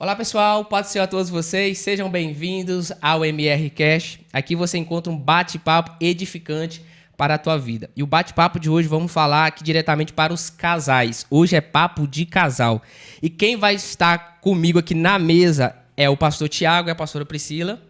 Olá pessoal, paz do Senhor a todos vocês, sejam bem-vindos ao MR Cash. Aqui você encontra um bate-papo edificante para a tua vida. E o bate-papo de hoje vamos falar aqui diretamente para os casais. Hoje é papo de casal. E quem vai estar comigo aqui na mesa é o pastor Tiago e a pastora Priscila.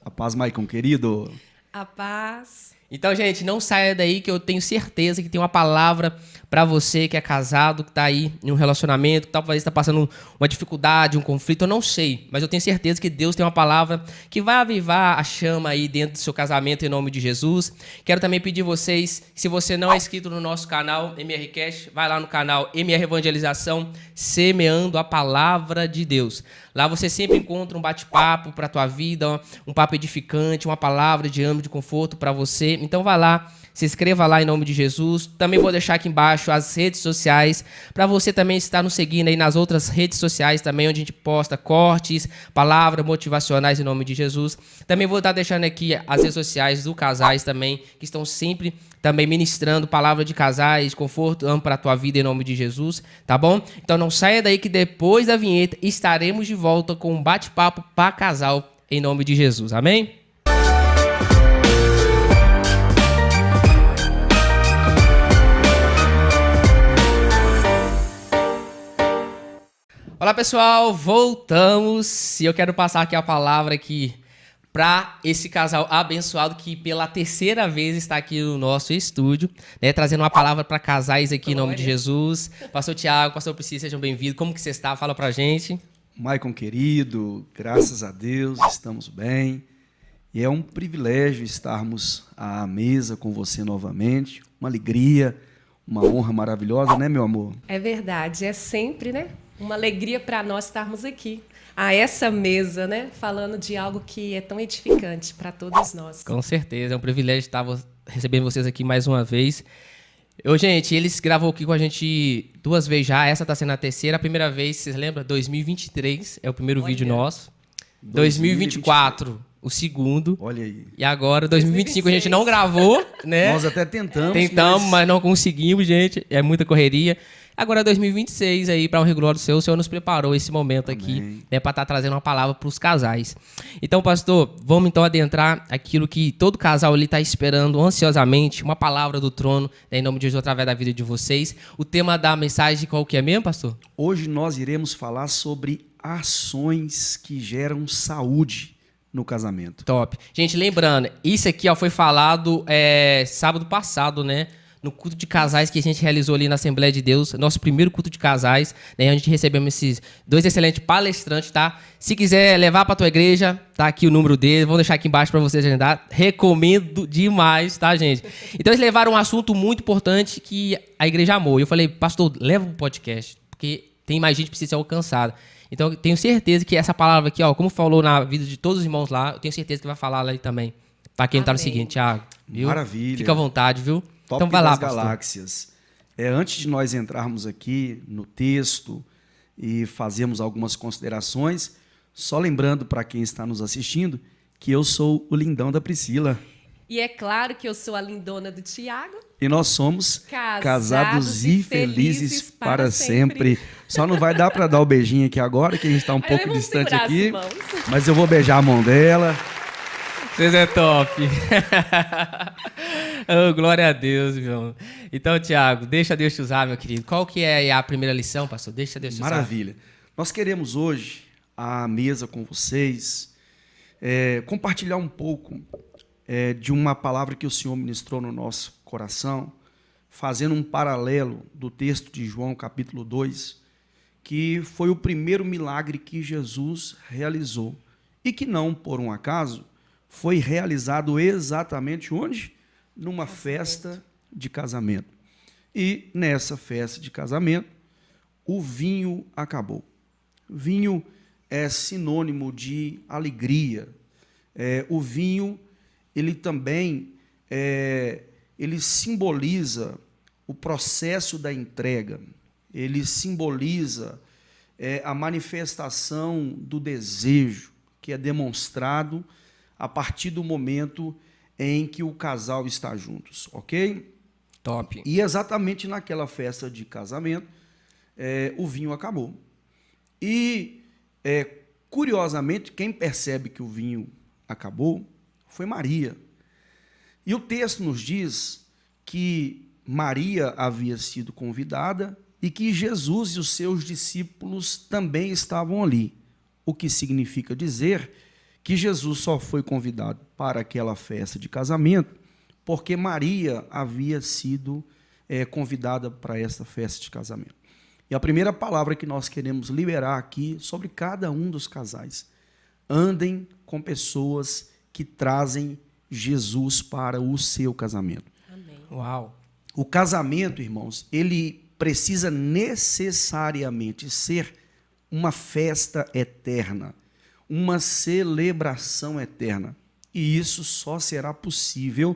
A paz, Maicon, querido. A paz. Então, gente, não saia daí que eu tenho certeza que tem uma palavra para você que é casado, que tá aí em um relacionamento, que talvez está passando uma dificuldade, um conflito, eu não sei. Mas eu tenho certeza que Deus tem uma palavra que vai avivar a chama aí dentro do seu casamento em nome de Jesus. Quero também pedir vocês, se você não é inscrito no nosso canal MR Cash, vai lá no canal MR Evangelização, semeando a palavra de Deus. Lá você sempre encontra um bate-papo para a tua vida, um papo edificante, uma palavra de ânimo, de conforto para você. Então vai lá, se inscreva lá em nome de Jesus. Também vou deixar aqui embaixo as redes sociais para você também estar nos seguindo aí nas outras redes sociais também, onde a gente posta cortes, palavras motivacionais em nome de Jesus. Também vou estar deixando aqui as redes sociais do casais também, que estão sempre também ministrando palavra de casais, conforto, amo para a tua vida em nome de Jesus, tá bom? Então não saia daí que depois da vinheta estaremos de volta com um bate-papo para casal em nome de Jesus, amém? Olá pessoal, voltamos e eu quero passar aqui a palavra aqui para esse casal abençoado que pela terceira vez está aqui no nosso estúdio, né, trazendo uma palavra para casais aqui em nome de Jesus. Pastor Tiago, pastor Priscila, sejam bem-vindos. Como que você está? Fala pra gente. Maicon, querido, graças a Deus, estamos bem. E é um privilégio estarmos à mesa com você novamente. Uma alegria, uma honra maravilhosa, né, meu amor? É verdade, é sempre, né? Uma alegria para nós estarmos aqui, a essa mesa, né? Falando de algo que é tão edificante para todos nós. Com certeza, é um privilégio estar recebendo vocês aqui mais uma vez. Gente, eles gravou aqui com a gente 2 vezes já, essa está sendo a terceira. A primeira vez, vocês lembram? 2023 é o primeiro vídeo nosso. 2024, o segundo. Olha aí. E agora, 2025, a gente não gravou, né? Nós até tentamos. Mas não conseguimos, gente. É muita correria. Agora, 2026, aí, para um regular do Senhor, o Senhor nos preparou esse momento aqui, né, para estar trazendo uma palavra para os casais. Então, pastor, vamos então adentrar aquilo que todo casal ali está esperando ansiosamente, uma palavra do trono, né, em nome de Jesus, através da vida de vocês. O tema da mensagem qual que é mesmo, pastor? Hoje nós iremos falar sobre ações que geram saúde no casamento. Top. Gente, lembrando, isso aqui foi falado sábado passado, né? No culto de casais que a gente realizou ali na Assembleia de Deus, nosso primeiro culto de casais, né? A gente recebemos esses 2 excelentes palestrantes, tá? Se quiser levar para tua igreja, tá aqui o número dele, vou deixar aqui embaixo para vocês agendar. Recomendo demais, tá, gente? Então eles levaram um assunto muito importante que a igreja amou. E eu falei, pastor, leva pro podcast, porque tem mais gente que precisa ser alcançada. Então eu tenho certeza que essa palavra aqui, ó, como falou na vida de todos os irmãos lá, eu tenho certeza que vai falar lá também. Tá? Quem tá no seguinte, Thiago, viu? Maravilha. Fica à vontade, viu? Top então vai lá, das pastor. galáxias. Antes de nós entrarmos aqui no texto e fazermos algumas considerações, só lembrando para quem está nos assistindo que eu sou o lindão da Priscila. E é claro que eu sou a lindona do Tiago. E nós somos casados e felizes para sempre. Só não vai dar para dar o beijinho aqui agora, que a gente está um pouco distante aqui. Mas eu vou beijar a mão dela. Vocês é top. Oh, glória a Deus, meu. Então, Tiago, deixa Deus te usar, meu querido. Qual que é a primeira lição, pastor? Deixa Deus te usar. Maravilha. Nós queremos hoje, à mesa com vocês, compartilhar um pouco de uma palavra que o Senhor ministrou no nosso coração, fazendo um paralelo do texto de João, capítulo 2, que foi o primeiro milagre que Jesus realizou. E que não, por um acaso, foi realizado exatamente onde? Numa festa de casamento. E nessa festa de casamento, o vinho acabou. Vinho é sinônimo de alegria. O vinho, ele também ele simboliza o processo da entrega. Ele simboliza a manifestação do desejo, que é demonstrado a partir do momento em que o casal está juntos, ok? Top. E exatamente naquela festa de casamento, o vinho acabou. E Curiosamente, quem percebe que o vinho acabou foi Maria. E o texto nos diz que Maria havia sido convidada e que Jesus e os seus discípulos também estavam ali. O que significa dizer que Jesus só foi convidado para aquela festa de casamento porque Maria havia sido convidada para essa festa de casamento. E a primeira palavra que nós queremos liberar aqui sobre cada um dos casais: andem com pessoas que trazem Jesus para o seu casamento. Amém. Uau. O casamento, irmãos, ele precisa necessariamente ser uma festa eterna, uma celebração eterna. E isso só será possível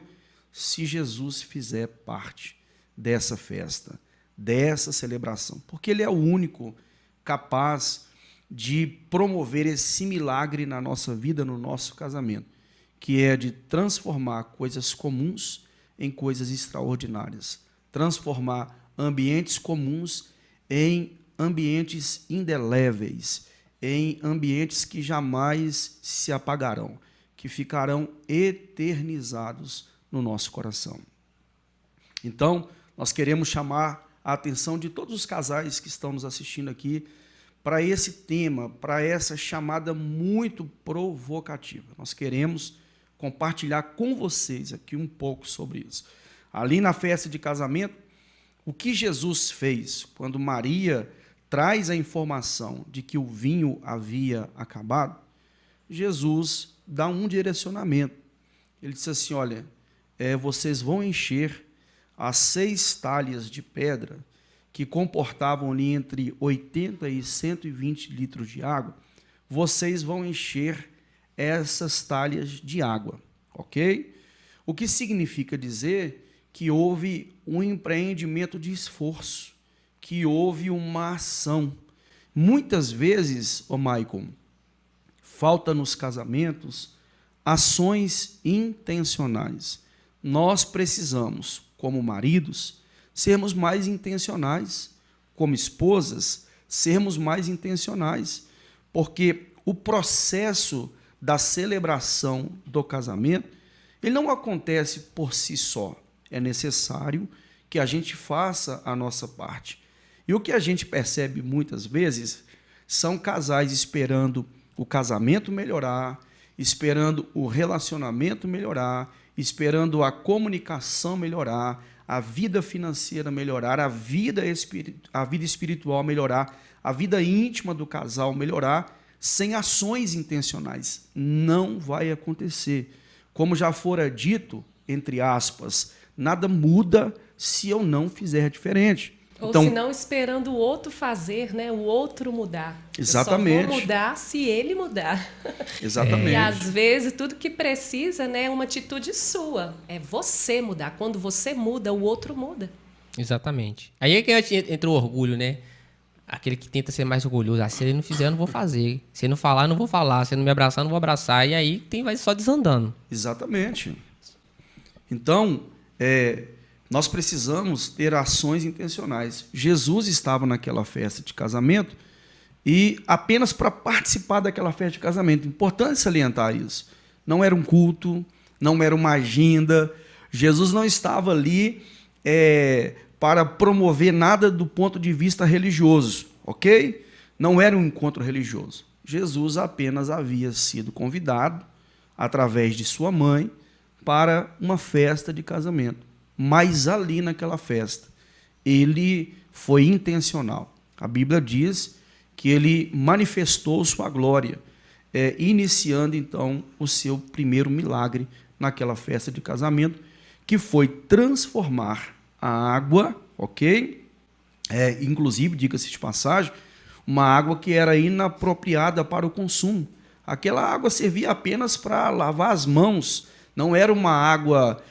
se Jesus fizer parte dessa festa, dessa celebração, porque ele é o único capaz de promover esse milagre na nossa vida, no nosso casamento, que é de transformar coisas comuns em coisas extraordinárias, transformar ambientes comuns em ambientes indeléveis, em ambientes que jamais se apagarão, que ficarão eternizados no nosso coração. Então, nós queremos chamar a atenção de todos os casais que estão nos assistindo aqui para esse tema, para essa chamada muito provocativa. Nós queremos compartilhar com vocês aqui um pouco sobre isso. Ali na festa de casamento, o que Jesus fez quando Maria traz a informação de que o vinho havia acabado, Jesus dá um direcionamento. Ele disse assim: olha, vocês vão encher as 6 talhas de pedra, que comportavam ali entre 80 e 120 litros de água, vocês vão encher essas talhas de água, ok? O que significa dizer que houve um empreendimento de esforço, que houve uma ação. Muitas vezes, Michael, falta nos casamentos ações intencionais. Nós precisamos, como maridos, sermos mais intencionais, como esposas, sermos mais intencionais, porque o processo da celebração do casamento, ele não acontece por si só. É necessário que a gente faça a nossa parte. E o que a gente percebe muitas vezes são casais esperando o casamento melhorar, esperando o relacionamento melhorar, esperando a comunicação melhorar, a vida financeira melhorar, a vida espiritual melhorar, a vida íntima do casal melhorar, sem ações intencionais. Não vai acontecer. Como já fora dito, entre aspas, nada muda se eu não fizer diferente. Ou então, se não esperando o outro fazer, né? O outro mudar. Exatamente. Eu só vou mudar se ele mudar. Exatamente. E às vezes tudo que precisa, né, é uma atitude sua. É você mudar. Quando você muda, o outro muda. Exatamente. Aí é que entra o orgulho, né? Aquele que tenta ser mais orgulhoso. Se ele não fizer, eu não vou fazer. Se ele não falar, eu não vou falar. Se ele não me abraçar, eu não vou abraçar. E aí vai só desandando. Exatamente. Então, nós precisamos ter ações intencionais. Jesus estava naquela festa de casamento e apenas para participar daquela festa de casamento. Importante salientar isso. Não era um culto, não era uma agenda. Jesus não estava ali para promover nada do ponto de vista religioso, ok? Não era um encontro religioso. Jesus apenas havia sido convidado, através de sua mãe, para uma festa de casamento. Mas ali naquela festa, ele foi intencional. A Bíblia diz que ele manifestou sua glória, iniciando então o seu primeiro milagre naquela festa de casamento, que foi transformar a água, ok? Inclusive, diga-se de passagem, uma água que era inapropriada para o consumo. Aquela água servia apenas para lavar as mãos, não era uma água,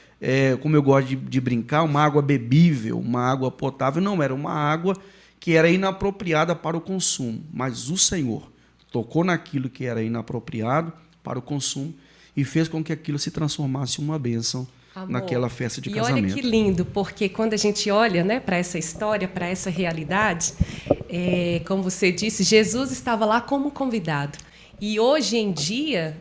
como eu gosto de brincar, uma água bebível, uma água potável, não, era uma água que era inapropriada para o consumo. Mas o Senhor tocou naquilo que era inapropriado para o consumo e fez com que aquilo se transformasse em uma bênção Amor, naquela festa de e casamento. olha que lindo, porque quando a gente olha, né, para essa história, para essa realidade, como você disse, Jesus estava lá como convidado. E hoje em dia,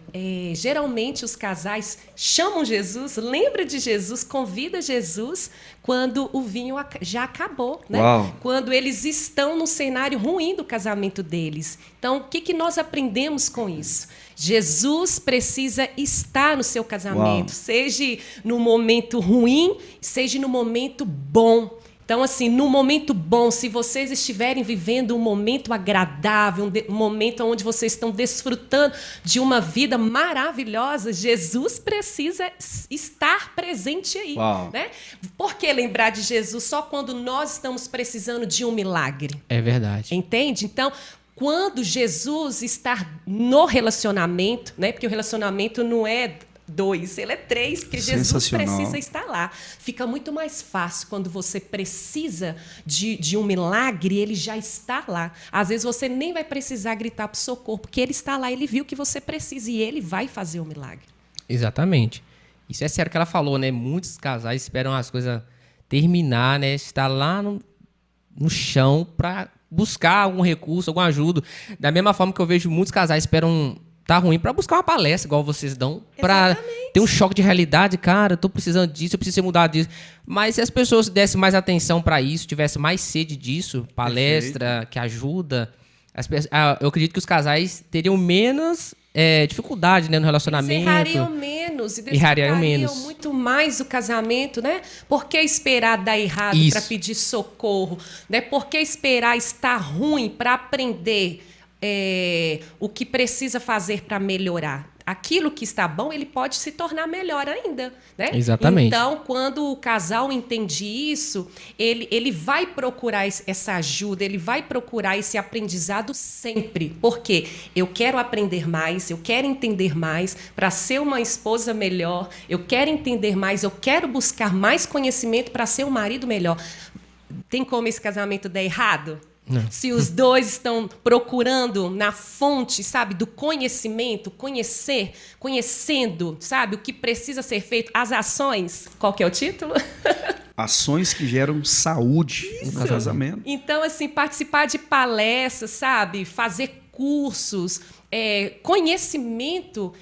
geralmente os casais chamam Jesus, lembra de Jesus, convida Jesus quando o vinho já acabou, né? Uau. Quando eles estão no cenário ruim do casamento deles. Então, o que nós aprendemos com isso? Jesus precisa estar no seu casamento, Uau. seja no momento ruim, seja no momento bom. Então, assim, no momento bom, se vocês estiverem vivendo um momento agradável, um momento onde vocês estão desfrutando de uma vida maravilhosa, Jesus precisa estar presente aí. Uau. Né? Por que lembrar de Jesus só quando nós estamos precisando de um milagre? É verdade. Entende? Então, quando Jesus está no relacionamento, né? Porque o relacionamento não é 2, ele é 3, porque Jesus precisa estar lá. Fica muito mais fácil quando você precisa de um milagre, ele já está lá. Às vezes você nem vai precisar gritar para o socorro, porque ele está lá, ele viu que você precisa e ele vai fazer o milagre. Exatamente. Isso é sério que ela falou, né? Muitos casais esperam as coisas terminar, né? Estar lá no chão para buscar algum recurso, alguma ajuda. Da mesma forma que eu vejo muitos casais esperam tá ruim para buscar uma palestra, igual vocês dão, para ter um choque de realidade. Cara, eu tô precisando disso, eu preciso ser mudado disso. Mas se as pessoas dessem mais atenção para isso, tivessem mais sede disso, palestra, perfeito, que ajuda, eu acredito que os casais teriam menos dificuldade, né, no relacionamento. Eles errariam menos e desfrutariam muito mais o casamento, né? Por que esperar dar errado para pedir socorro? Né? Por que esperar estar ruim para aprender o que precisa fazer para melhorar? Aquilo que está bom, ele pode se tornar melhor ainda, né? Exatamente. Então, quando o casal entende isso, ele vai procurar essa ajuda, ele vai procurar esse aprendizado sempre. Porque eu quero aprender mais, eu quero entender mais para ser uma esposa melhor, eu quero entender mais, eu quero buscar mais conhecimento para ser um marido melhor. Tem como esse casamento dar errado? Não. Se os dois estão procurando na fonte, sabe, do conhecimento, conhecendo, sabe, o que precisa ser feito, as ações, qual que é o título? Ações que geram saúde no casamento. Então, assim, participar de palestras, sabe, fazer cursos, conhecimento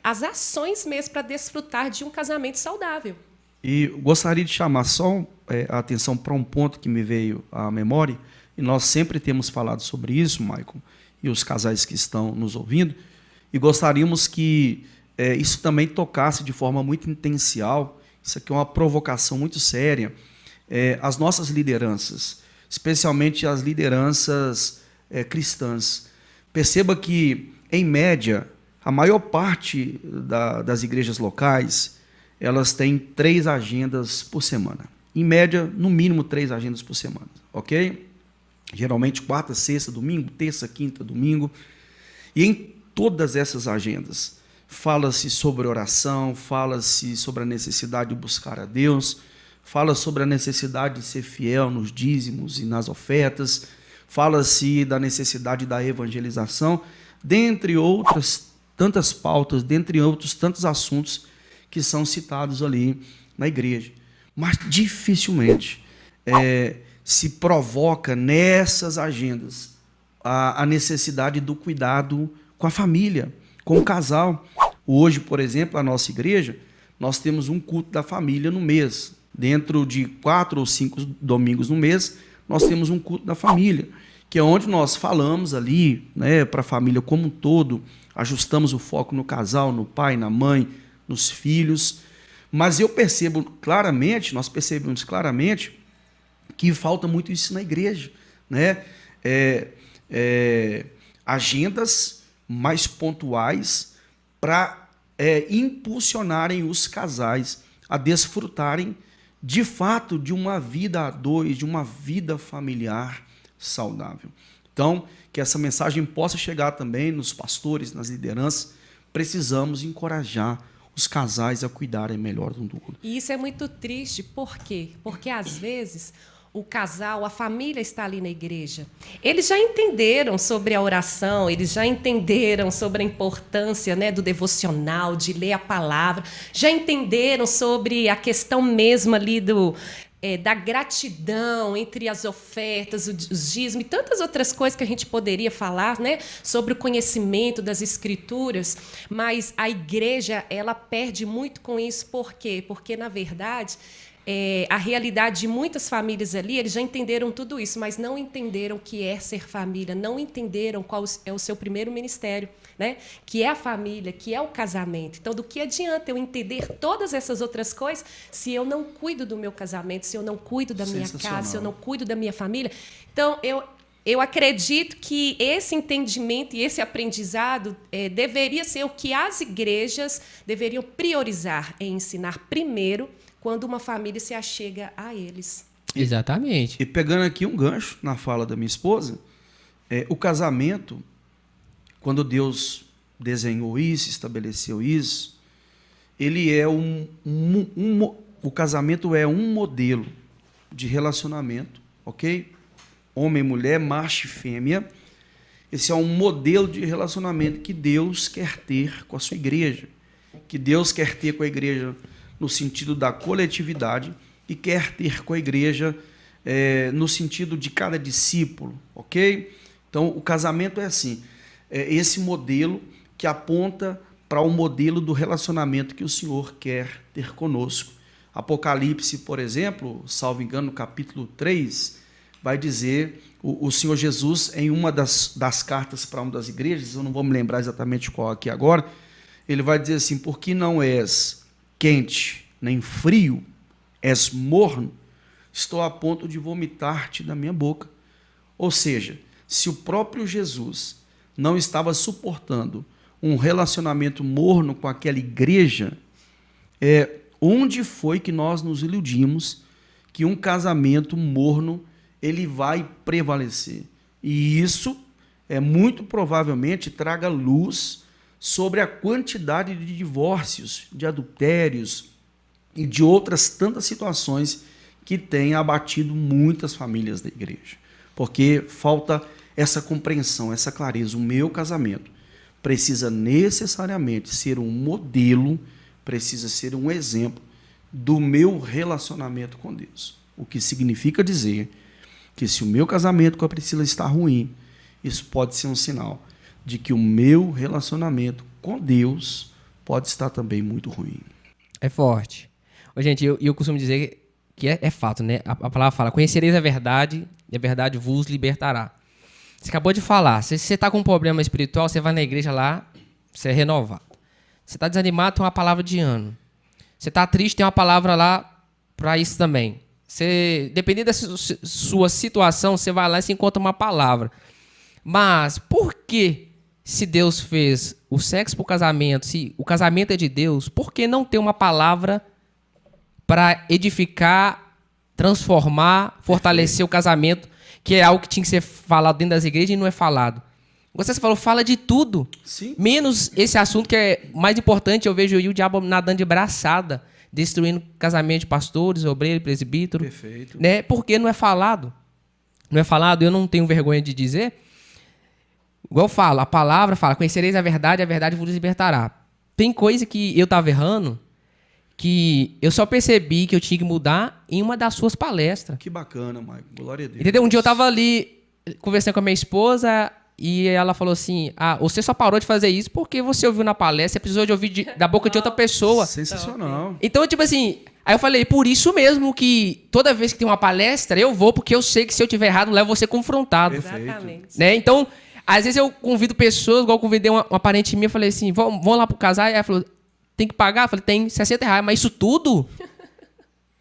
as ações mesmo para desfrutar de um casamento saudável. E gostaria de chamar só a atenção para um ponto que me veio à memória. E nós sempre temos falado sobre isso, Michael, e os casais que estão nos ouvindo, e gostaríamos que isso também tocasse de forma muito intencional. Isso aqui é uma provocação muito séria. As nossas lideranças, especialmente as lideranças cristãs. Perceba que, em média, a maior parte das igrejas locais, elas têm 3 agendas por semana. Em média, no mínimo 3 agendas por semana, ok? Geralmente quarta, sexta, domingo, terça, quinta, domingo. E em todas essas agendas fala-se sobre oração, fala-se sobre a necessidade de buscar a Deus, fala sobre a necessidade de ser fiel nos dízimos e nas ofertas, fala-se da necessidade da evangelização, dentre outras tantas pautas, dentre outros tantos assuntos que são citados ali na igreja. Mas dificilmente se provoca nessas agendas a necessidade do cuidado com a família, com o casal. Hoje, por exemplo, a nossa igreja, nós temos um culto da família no mês. Dentro de 4 ou 5 domingos no mês, nós temos um culto da família, que é onde nós falamos ali, né, para a família como um todo, ajustamos o foco no casal, no pai, na mãe, nos filhos. Mas eu percebo claramente, nós percebemos claramente, que falta muito isso na igreja, né? Agendas mais pontuais para impulsionarem os casais a desfrutarem de fato de uma vida a dois, de uma vida familiar saudável. Então, que essa mensagem possa chegar também nos pastores, nas lideranças. Precisamos encorajar os casais a cuidarem melhor um do outro. E isso é muito triste, por quê? Porque às vezes o casal, a família está ali na igreja. Eles já entenderam sobre a oração, eles já entenderam sobre a importância, né, do devocional, de ler a palavra, já entenderam sobre a questão mesmo ali da gratidão entre as ofertas, os dízimos e tantas outras coisas que a gente poderia falar, né, sobre o conhecimento das escrituras, mas a igreja ela perde muito com isso. Por quê? Porque, na verdade, a realidade de muitas famílias ali, eles já entenderam tudo isso, mas não entenderam o que é ser família, não entenderam qual é o seu primeiro ministério, né? Que é a família, que é o casamento. Então, do que adianta eu entender todas essas outras coisas se eu não cuido do meu casamento, se eu não cuido da minha casa, se eu não cuido da minha família? Então, eu acredito que esse entendimento e esse aprendizado deveria ser o que as igrejas deveriam priorizar em ensinar primeiro quando uma família se achega a eles. Exatamente. E pegando aqui um gancho na fala da minha esposa, o casamento, quando Deus desenhou isso, estabeleceu isso, ele é o casamento é um modelo de relacionamento, ok? Homem e mulher, macho e fêmea. Esse é um modelo de relacionamento que Deus quer ter com a sua igreja, que Deus quer ter com a igreja no sentido da coletividade e quer ter com a igreja no sentido de cada discípulo, ok? Então, o casamento é assim, esse modelo que aponta para o modelo do relacionamento que o Senhor quer ter conosco. Apocalipse, por exemplo, salvo engano, no capítulo 3, vai dizer, o Senhor Jesus, em uma das cartas para uma das igrejas, eu não vou me lembrar exatamente qual aqui agora, ele vai dizer assim, porque não és quente, nem frio, és morno, estou a ponto de vomitar-te da minha boca. Ou seja, se o próprio Jesus não estava suportando um relacionamento morno com aquela igreja, onde foi que nós nos iludimos que um casamento morno ele vai prevalecer? E isso muito provavelmente traga luz sobre a quantidade de divórcios, de adultérios e de outras tantas situações que têm abatido muitas famílias da igreja. Porque falta essa compreensão, essa clareza. O meu casamento precisa necessariamente ser um modelo, precisa ser um exemplo do meu relacionamento com Deus. O que significa dizer que se o meu casamento com a Priscila está ruim, isso pode ser um sinal de que o meu relacionamento com Deus pode estar também muito ruim. É forte. Ô, gente, eu costumo dizer que é fato, né? A palavra fala, conhecereis a verdade e a verdade vos libertará. Você acabou de falar, se você está com um problema espiritual, você vai na igreja lá, você é renovado. Você está desanimado, tem uma palavra de ânimo. Você está triste, tem uma palavra lá para isso também. Dependendo da sua situação, você vai lá e se encontra uma palavra. Mas por que, se Deus fez o sexo para o casamento, se o casamento é de Deus, por que não ter uma palavra para edificar, transformar, fortalecer o casamento, que é algo que tinha que ser falado dentro das igrejas e não é falado? Você falou, fala de tudo, sim, menos esse assunto que é mais importante. Eu vejo aí o diabo nadando de braçada, destruindo casamento de pastores, obreiros, presbíteros. Perfeito. Né? Porque não é falado. Não é falado, eu não tenho vergonha de dizer. Igual eu falo, a palavra fala, conhecereis a verdade vos libertará. Tem coisa que eu estava errando, que eu só percebi que eu tinha que mudar em uma das suas palestras. Que bacana, Maicon. Glória a Deus. Entendeu? Um dia eu estava ali conversando com a minha esposa e ela falou assim, você só parou de fazer isso porque você ouviu na palestra, você precisou de ouvir da boca de outra pessoa. Sensacional. Então, tipo assim, aí eu falei, por isso mesmo que toda vez que tem uma palestra, eu vou, porque eu sei que se eu tiver errado, eu vou ser confrontado. Exatamente. Né? Então, às vezes eu convido pessoas, igual eu convidei uma parente minha, eu falei assim, vamos lá pro casal, e ela falou, tem que pagar? Eu falei, tem R$60, mas isso tudo?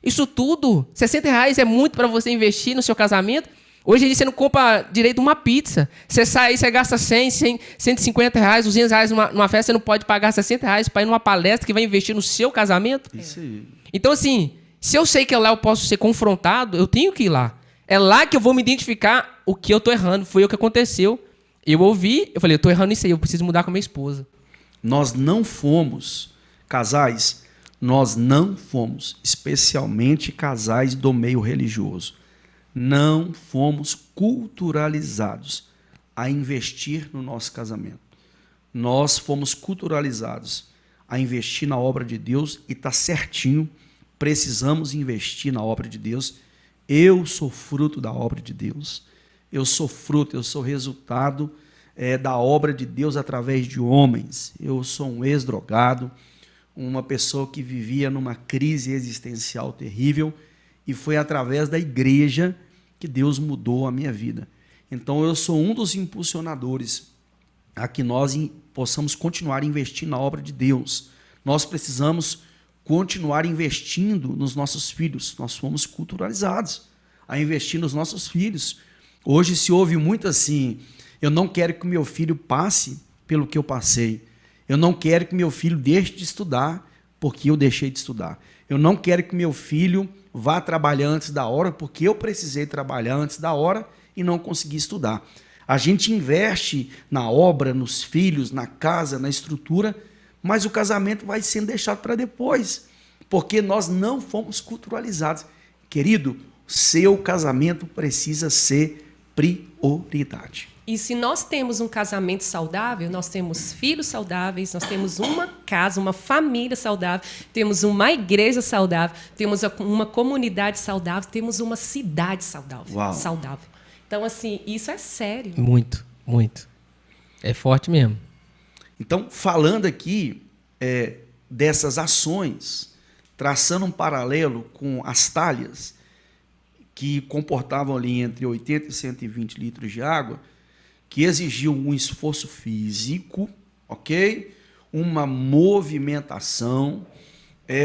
Isso tudo? R$60 é muito para você investir no seu casamento? Hoje em dia você não compra direito uma pizza. Você sai, você gasta 100, R$150, R$200 numa festa, você não pode pagar R$60 para ir numa palestra que vai investir no seu casamento? Isso aí. Então, assim, se eu sei que lá eu posso ser confrontado, eu tenho que ir lá. É lá que eu vou me identificar o que eu tô errando. Foi o que aconteceu. Eu ouvi, eu falei, eu tô errando isso aí, eu preciso mudar com a minha esposa. Nós não fomos, casais, nós não fomos, especialmente casais do meio religioso, não fomos culturalizados a investir no nosso casamento. Nós fomos culturalizados a investir na obra de Deus e está certinho, precisamos investir na obra de Deus. Eu sou fruto da obra de Deus. Eu sou fruto, eu sou resultado da obra de Deus através de homens. Eu sou um ex-drogado, uma pessoa que vivia numa crise existencial terrível, e foi através da igreja que Deus mudou a minha vida. Então eu sou um dos impulsionadores a que nós possamos continuar investindo na obra de Deus. Nós precisamos continuar investindo nos nossos filhos. Nós fomos culturalizados a investir nos nossos filhos. Hoje se ouve muito assim: eu não quero que o meu filho passe pelo que eu passei. Eu não quero que meu filho deixe de estudar porque eu deixei de estudar. Eu não quero que meu filho vá trabalhar antes da hora porque eu precisei trabalhar antes da hora e não consegui estudar. A gente investe na obra, nos filhos, na casa, na estrutura, mas o casamento vai sendo deixado para depois, porque nós não fomos culturalizados. Querido, seu casamento precisa ser prioridade. E se nós temos um casamento saudável, nós temos filhos saudáveis, nós temos uma casa, uma família saudável, temos uma igreja saudável, temos uma comunidade saudável, temos uma cidade saudável. saudável. Então, assim, isso é sério. Muito, muito. É forte mesmo. Então, falando aqui dessas ações, traçando um paralelo com as talhas, que comportavam ali entre 80 e 120 litros de água, que exigiam um esforço físico, ok? Uma movimentação,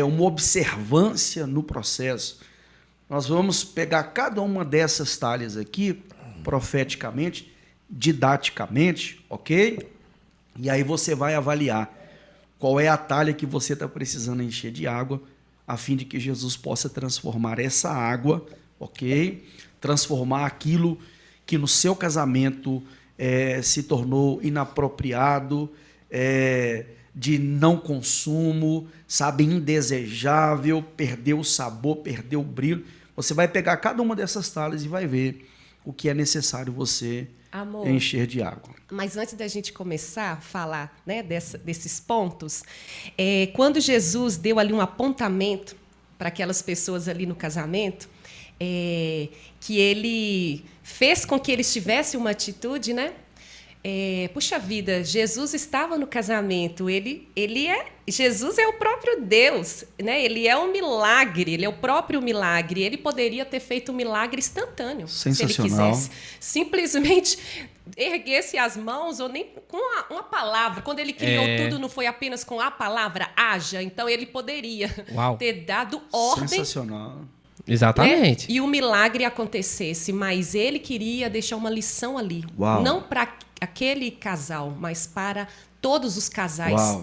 uma observância no processo. Nós vamos pegar cada uma dessas talhas aqui, profeticamente, didaticamente, ok? E aí você vai avaliar qual é a talha que você está precisando encher de água, a fim de que Jesus possa transformar essa água, ok? Transformar aquilo que no seu casamento se tornou inapropriado, de não consumo, sabe, indesejável, perdeu o sabor, perdeu o brilho. Você vai pegar cada uma dessas talhas e vai ver o que é necessário você encher de água. Mas antes da gente começar a falar, né, desses pontos, quando Jesus deu ali um apontamento para aquelas pessoas ali no casamento, que ele fez com que eles tivessem uma atitude, né? Puxa vida, Jesus estava no casamento, Jesus é o próprio Deus, né? Ele é um milagre, ele é o próprio milagre. Ele poderia ter feito um milagre instantâneo, se ele quisesse. Simplesmente erguesse as mãos, ou nem com uma palavra. Quando ele criou tudo, não foi apenas com a palavra, haja. Então ele poderia ter dado ordem. Sensacional. Exatamente. E o milagre acontecesse, mas ele queria deixar uma lição ali. Uau. Não para aquele casal, mas para todos os casais.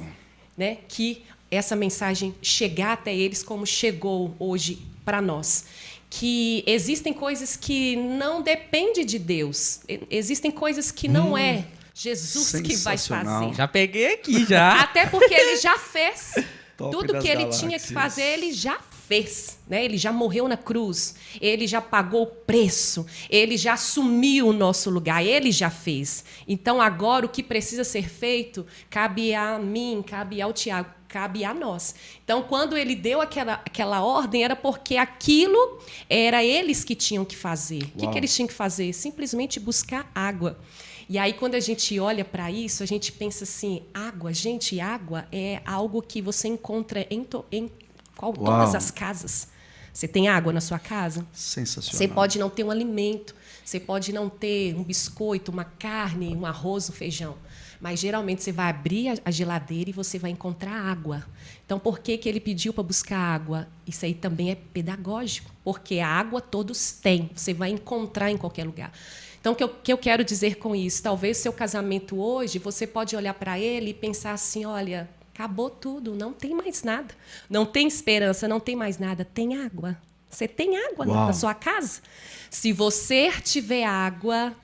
Né, que essa mensagem chegar até eles como chegou hoje para nós. Que existem coisas que não dependem de Deus. Existem coisas que não é Jesus que vai fazer. Já peguei aqui, já. Até porque ele já fez. Tudo que ele tinha que fazer, ele já fez, né? Ele já morreu na cruz, ele já pagou o preço, ele já assumiu o nosso lugar, ele já fez. Então, agora, o que precisa ser feito, cabe a mim, cabe ao Tiago, cabe a nós. Então, quando ele deu aquela ordem, era porque aquilo era eles que tinham que fazer. O que eles tinham que fazer? Simplesmente buscar água. E aí, quando a gente olha para isso, a gente pensa assim, água, gente, água é algo que você encontra em todas as casas. Você tem água na sua casa? Sensacional. Você pode não ter um alimento, você pode não ter um biscoito, uma carne, um arroz, um feijão. Mas, geralmente, você vai abrir a geladeira e você vai encontrar água. Então, por que ele pediu para buscar água? Isso aí também é pedagógico, porque a água todos têm, você vai encontrar em qualquer lugar. Então, o que eu quero dizer com isso? Talvez seu casamento hoje, você pode olhar para ele e pensar assim, olha, acabou tudo, não tem mais nada. Não tem esperança, não tem mais nada. Tem água. Você tem água na sua casa? Se você tiver água,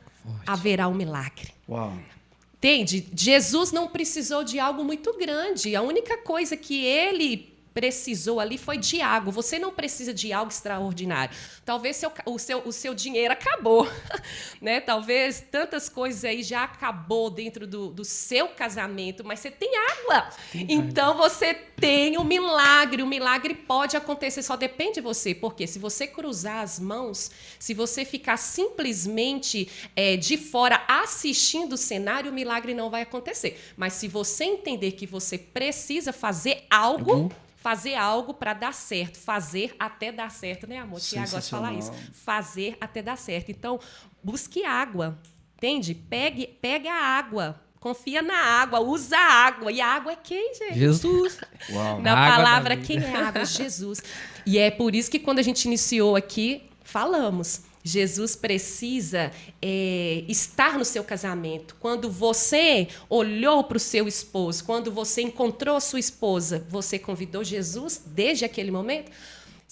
haverá um milagre. Entende? Jesus não precisou de algo muito grande. A única coisa que ele precisou ali foi de algo. Você não precisa de algo extraordinário. Talvez o seu dinheiro acabou, né? Talvez tantas coisas aí já acabou dentro do seu casamento, mas você tem água. Então você tem um milagre. O milagre pode acontecer, só depende de você. Porque se você cruzar as mãos, se você ficar simplesmente de fora assistindo o cenário, o milagre não vai acontecer. Mas se você entender que você precisa fazer algo para dar certo, fazer até dar certo, né, amor? Tiago gosta de falar isso. Fazer até dar certo. Então, busque água, entende? Pegue a água. Confia na água, usa a água. E a água é quem, gente? Jesus. Uau. Na palavra, quem é a água? Jesus. E é por isso que quando a gente iniciou aqui, falamos. Jesus precisa estar no seu casamento. Quando você olhou para o seu esposo, quando você encontrou a sua esposa, você convidou Jesus desde aquele momento?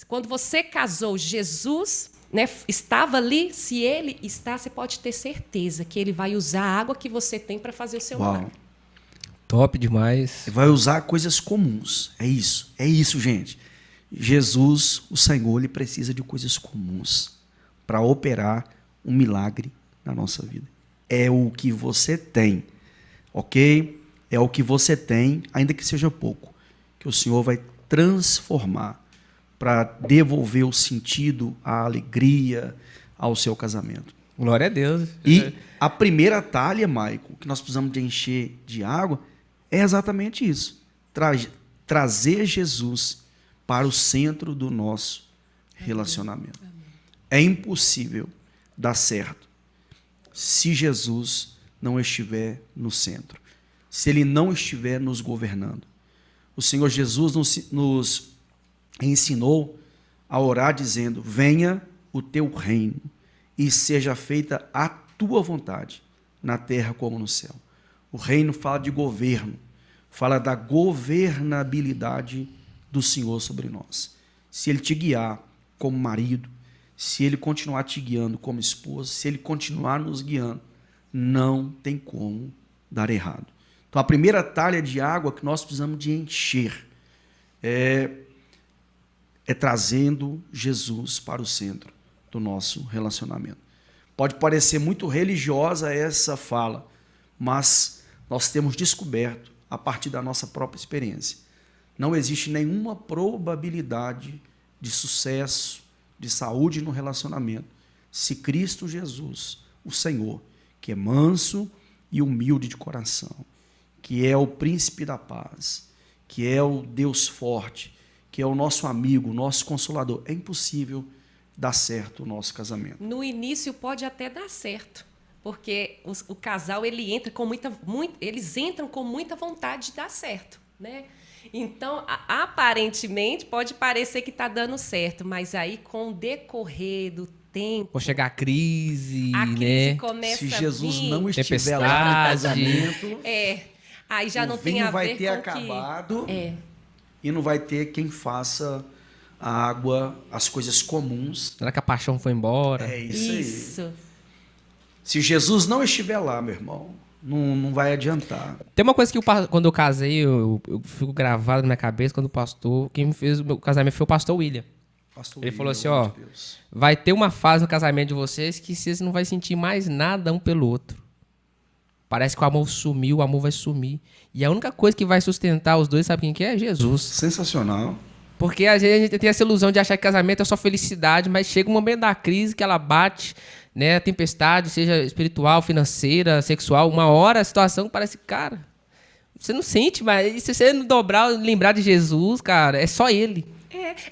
Quando você casou, Jesus, né, estava ali. Se ele está, você pode ter certeza que ele vai usar a água que você tem para fazer o seu lar. Top demais. Ele vai usar coisas comuns. É isso, gente. Jesus, o Senhor, ele precisa de coisas comuns para operar um milagre na nossa vida. É o que você tem, ok? É o que você tem, ainda que seja pouco, que o Senhor vai transformar para devolver o sentido, a alegria ao seu casamento. Glória a Deus. E a primeira talha, Maicon, que nós precisamos de encher de água, é exatamente isso. Trazer Jesus para o centro do nosso relacionamento. É impossível dar certo se Jesus não estiver no centro, se ele não estiver nos governando. O Senhor Jesus nos ensinou a orar dizendo: venha o teu reino e seja feita a tua vontade, na terra como no céu. O reino fala de governo, fala da governabilidade do Senhor sobre nós. Se ele te guiar como marido, se ele continuar te guiando como esposa, se ele continuar nos guiando, não tem como dar errado. Então, a primeira talha de água que nós precisamos de encher é trazendo Jesus para o centro do nosso relacionamento. Pode parecer muito religiosa essa fala, mas nós temos descoberto, a partir da nossa própria experiência, não existe nenhuma probabilidade de sucesso, de saúde no relacionamento, se Cristo Jesus, o Senhor, que é manso e humilde de coração, que é o príncipe da paz, que é o Deus forte, que é o nosso amigo, o nosso consolador, é impossível dar certo o nosso casamento. No início pode até dar certo, porque o casal eles entram com muita vontade de dar certo, né? Então, aparentemente, pode parecer que está dando certo, mas aí, com o decorrer do tempo... Pode chegar a crise, a crise começa Se Jesus a vir, não estiver lá no casamento... aí já não tem a ver com vai ter acabado e não vai ter quem faça a água, as coisas comuns. Será que a paixão foi embora? É isso aí. Isso. Se Jesus não estiver lá, meu irmão, não vai adiantar. Tem uma coisa que quando eu casei, eu fico gravado na minha cabeça, quando o pastor... Quem me fez o meu casamento foi o pastor William. Ele falou assim, ó, vai ter uma fase no casamento de vocês que vocês não vão sentir mais nada um pelo outro. Parece que o amor sumiu, o amor vai sumir. E a única coisa que vai sustentar os dois, sabe quem que é? Jesus. Sensacional. Porque às vezes a gente tem essa ilusão de achar que casamento é só felicidade, mas chega um momento da crise que ela bate, né? A tempestade, seja espiritual, financeira, sexual, uma hora a situação parece, cara, você não sente, mas se você não dobrar, lembrar de Jesus, cara, é só ele.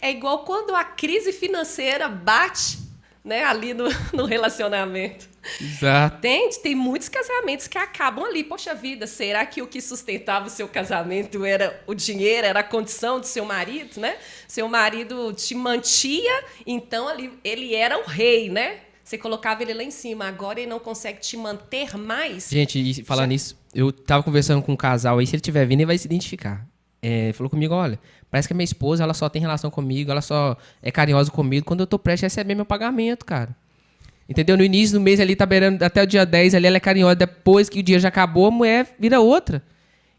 É igual quando a crise financeira bate, né, ali no relacionamento. Exato. Tem muitos casamentos que acabam ali. Poxa vida, será que o que sustentava o seu casamento era o dinheiro, era a condição do seu marido, né? Seu marido te mantia, então ali ele era o rei, né? Você colocava ele lá em cima, agora ele não consegue te manter mais. Gente, e falando nisso, eu tava conversando com um casal aí, se ele estiver vindo, ele vai se identificar. Ele falou comigo, olha, parece que a minha esposa, ela só tem relação comigo, ela só é carinhosa comigo quando eu tô prestes a receber meu pagamento, cara. Entendeu? No início do mês ali, tá beirando até o dia 10 ali, ela é carinhosa, depois que o dia já acabou, a mulher vira outra.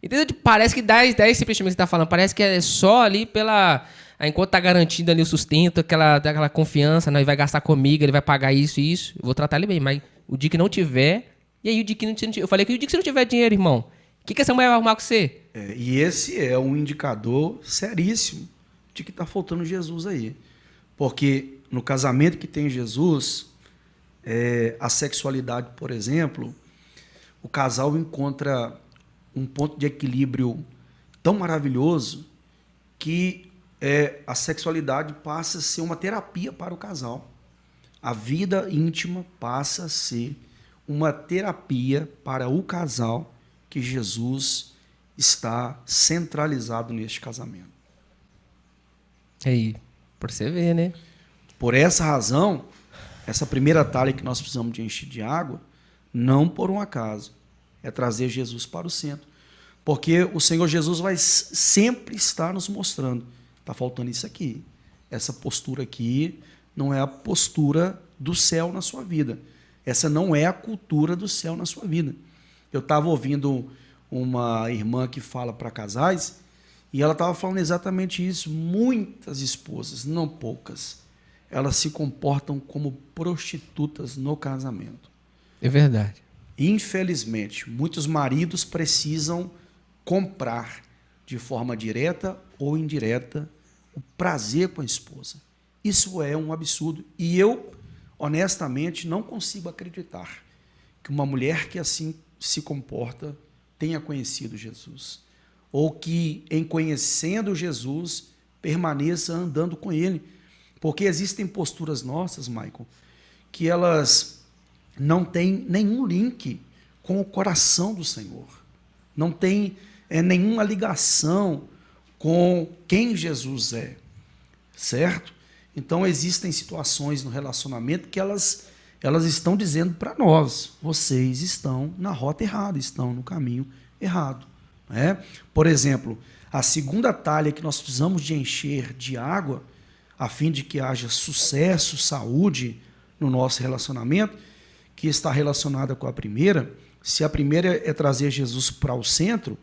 Entendeu? Tipo, parece que dá esse prestamento que você tá falando, parece que é só ali pela... Enquanto tá garantindo ali o sustento, aquela confiança, né? Ele vai gastar comigo, ele vai pagar isso e isso, eu vou tratar ele bem. Mas o dia que não tiver... E aí o dia que não tiver... Eu falei que o dia que você não tiver dinheiro, irmão, o que essa mulher vai arrumar com você? E esse é um indicador seríssimo de que está faltando Jesus aí. Porque no casamento que tem Jesus, a sexualidade, por exemplo, o casal encontra um ponto de equilíbrio tão maravilhoso que a sexualidade passa a ser uma terapia para o casal. A vida íntima passa a ser uma terapia para o casal que Jesus está centralizado neste casamento. Aí, por você ver, né? Por essa razão, essa primeira talha que nós precisamos de encher de água, não por um acaso, é trazer Jesus para o centro. Porque o Senhor Jesus vai sempre estar nos mostrando, está faltando isso aqui. Essa postura aqui não é a postura do céu na sua vida. Essa não é a cultura do céu na sua vida. Eu estava ouvindo uma irmã que fala para casais e ela estava falando exatamente isso. Muitas esposas, não poucas, elas se comportam como prostitutas no casamento. É verdade. Infelizmente, muitos maridos precisam comprar de forma direta ou indireta o prazer com a esposa. Isso é um absurdo. E eu, honestamente, não consigo acreditar que uma mulher que assim se comporta tenha conhecido Jesus. Ou que, em conhecendo Jesus, permaneça andando com ele. Porque existem posturas nossas, Michael, que elas não têm nenhum link com o coração do Senhor. Não tem nenhuma ligação com quem Jesus é. Certo? Então, existem situações no relacionamento que elas estão dizendo para nós, vocês estão na rota errada, estão no caminho errado. Né? Por exemplo, a segunda talha que nós precisamos de encher de água, a fim de que haja sucesso, saúde no nosso relacionamento, que está relacionada com a primeira. Se a primeira é trazer Jesus para o centro,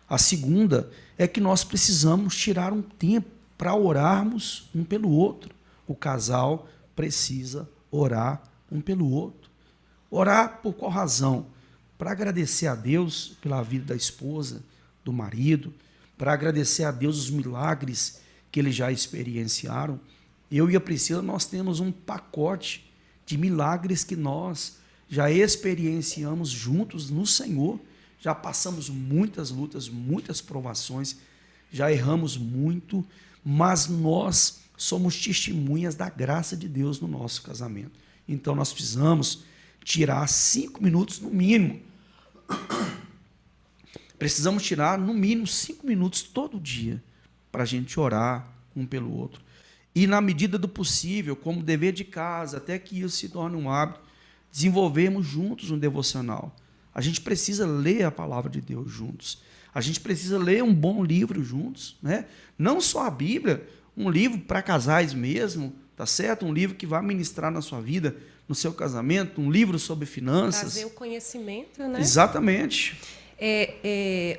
a segunda é que nós precisamos tirar um tempo para orarmos um pelo outro. O casal precisa orar um pelo outro. Orar por qual razão? Para agradecer a Deus pela vida da esposa, do marido, para agradecer a Deus os milagres que eles já experienciaram. Eu e a Priscila, nós temos um pacote de milagres que nós já experienciamos juntos no Senhor. Já passamos muitas lutas, muitas provações, já erramos muito, mas nós somos testemunhas da graça de Deus no nosso casamento. Então, nós precisamos tirar 5 minutos no mínimo. Precisamos tirar, no mínimo, 5 minutos todo dia para a gente orar um pelo outro. E, na medida do possível, como dever de casa, até que isso se torne um hábito, desenvolvermos juntos um devocional. A gente precisa ler a palavra de Deus juntos. A gente precisa ler um bom livro juntos, né? Não só a Bíblia, um livro para casais mesmo, tá certo? Um livro que vai ministrar na sua vida, no seu casamento, um livro sobre finanças. Trazer o conhecimento, né? Exatamente.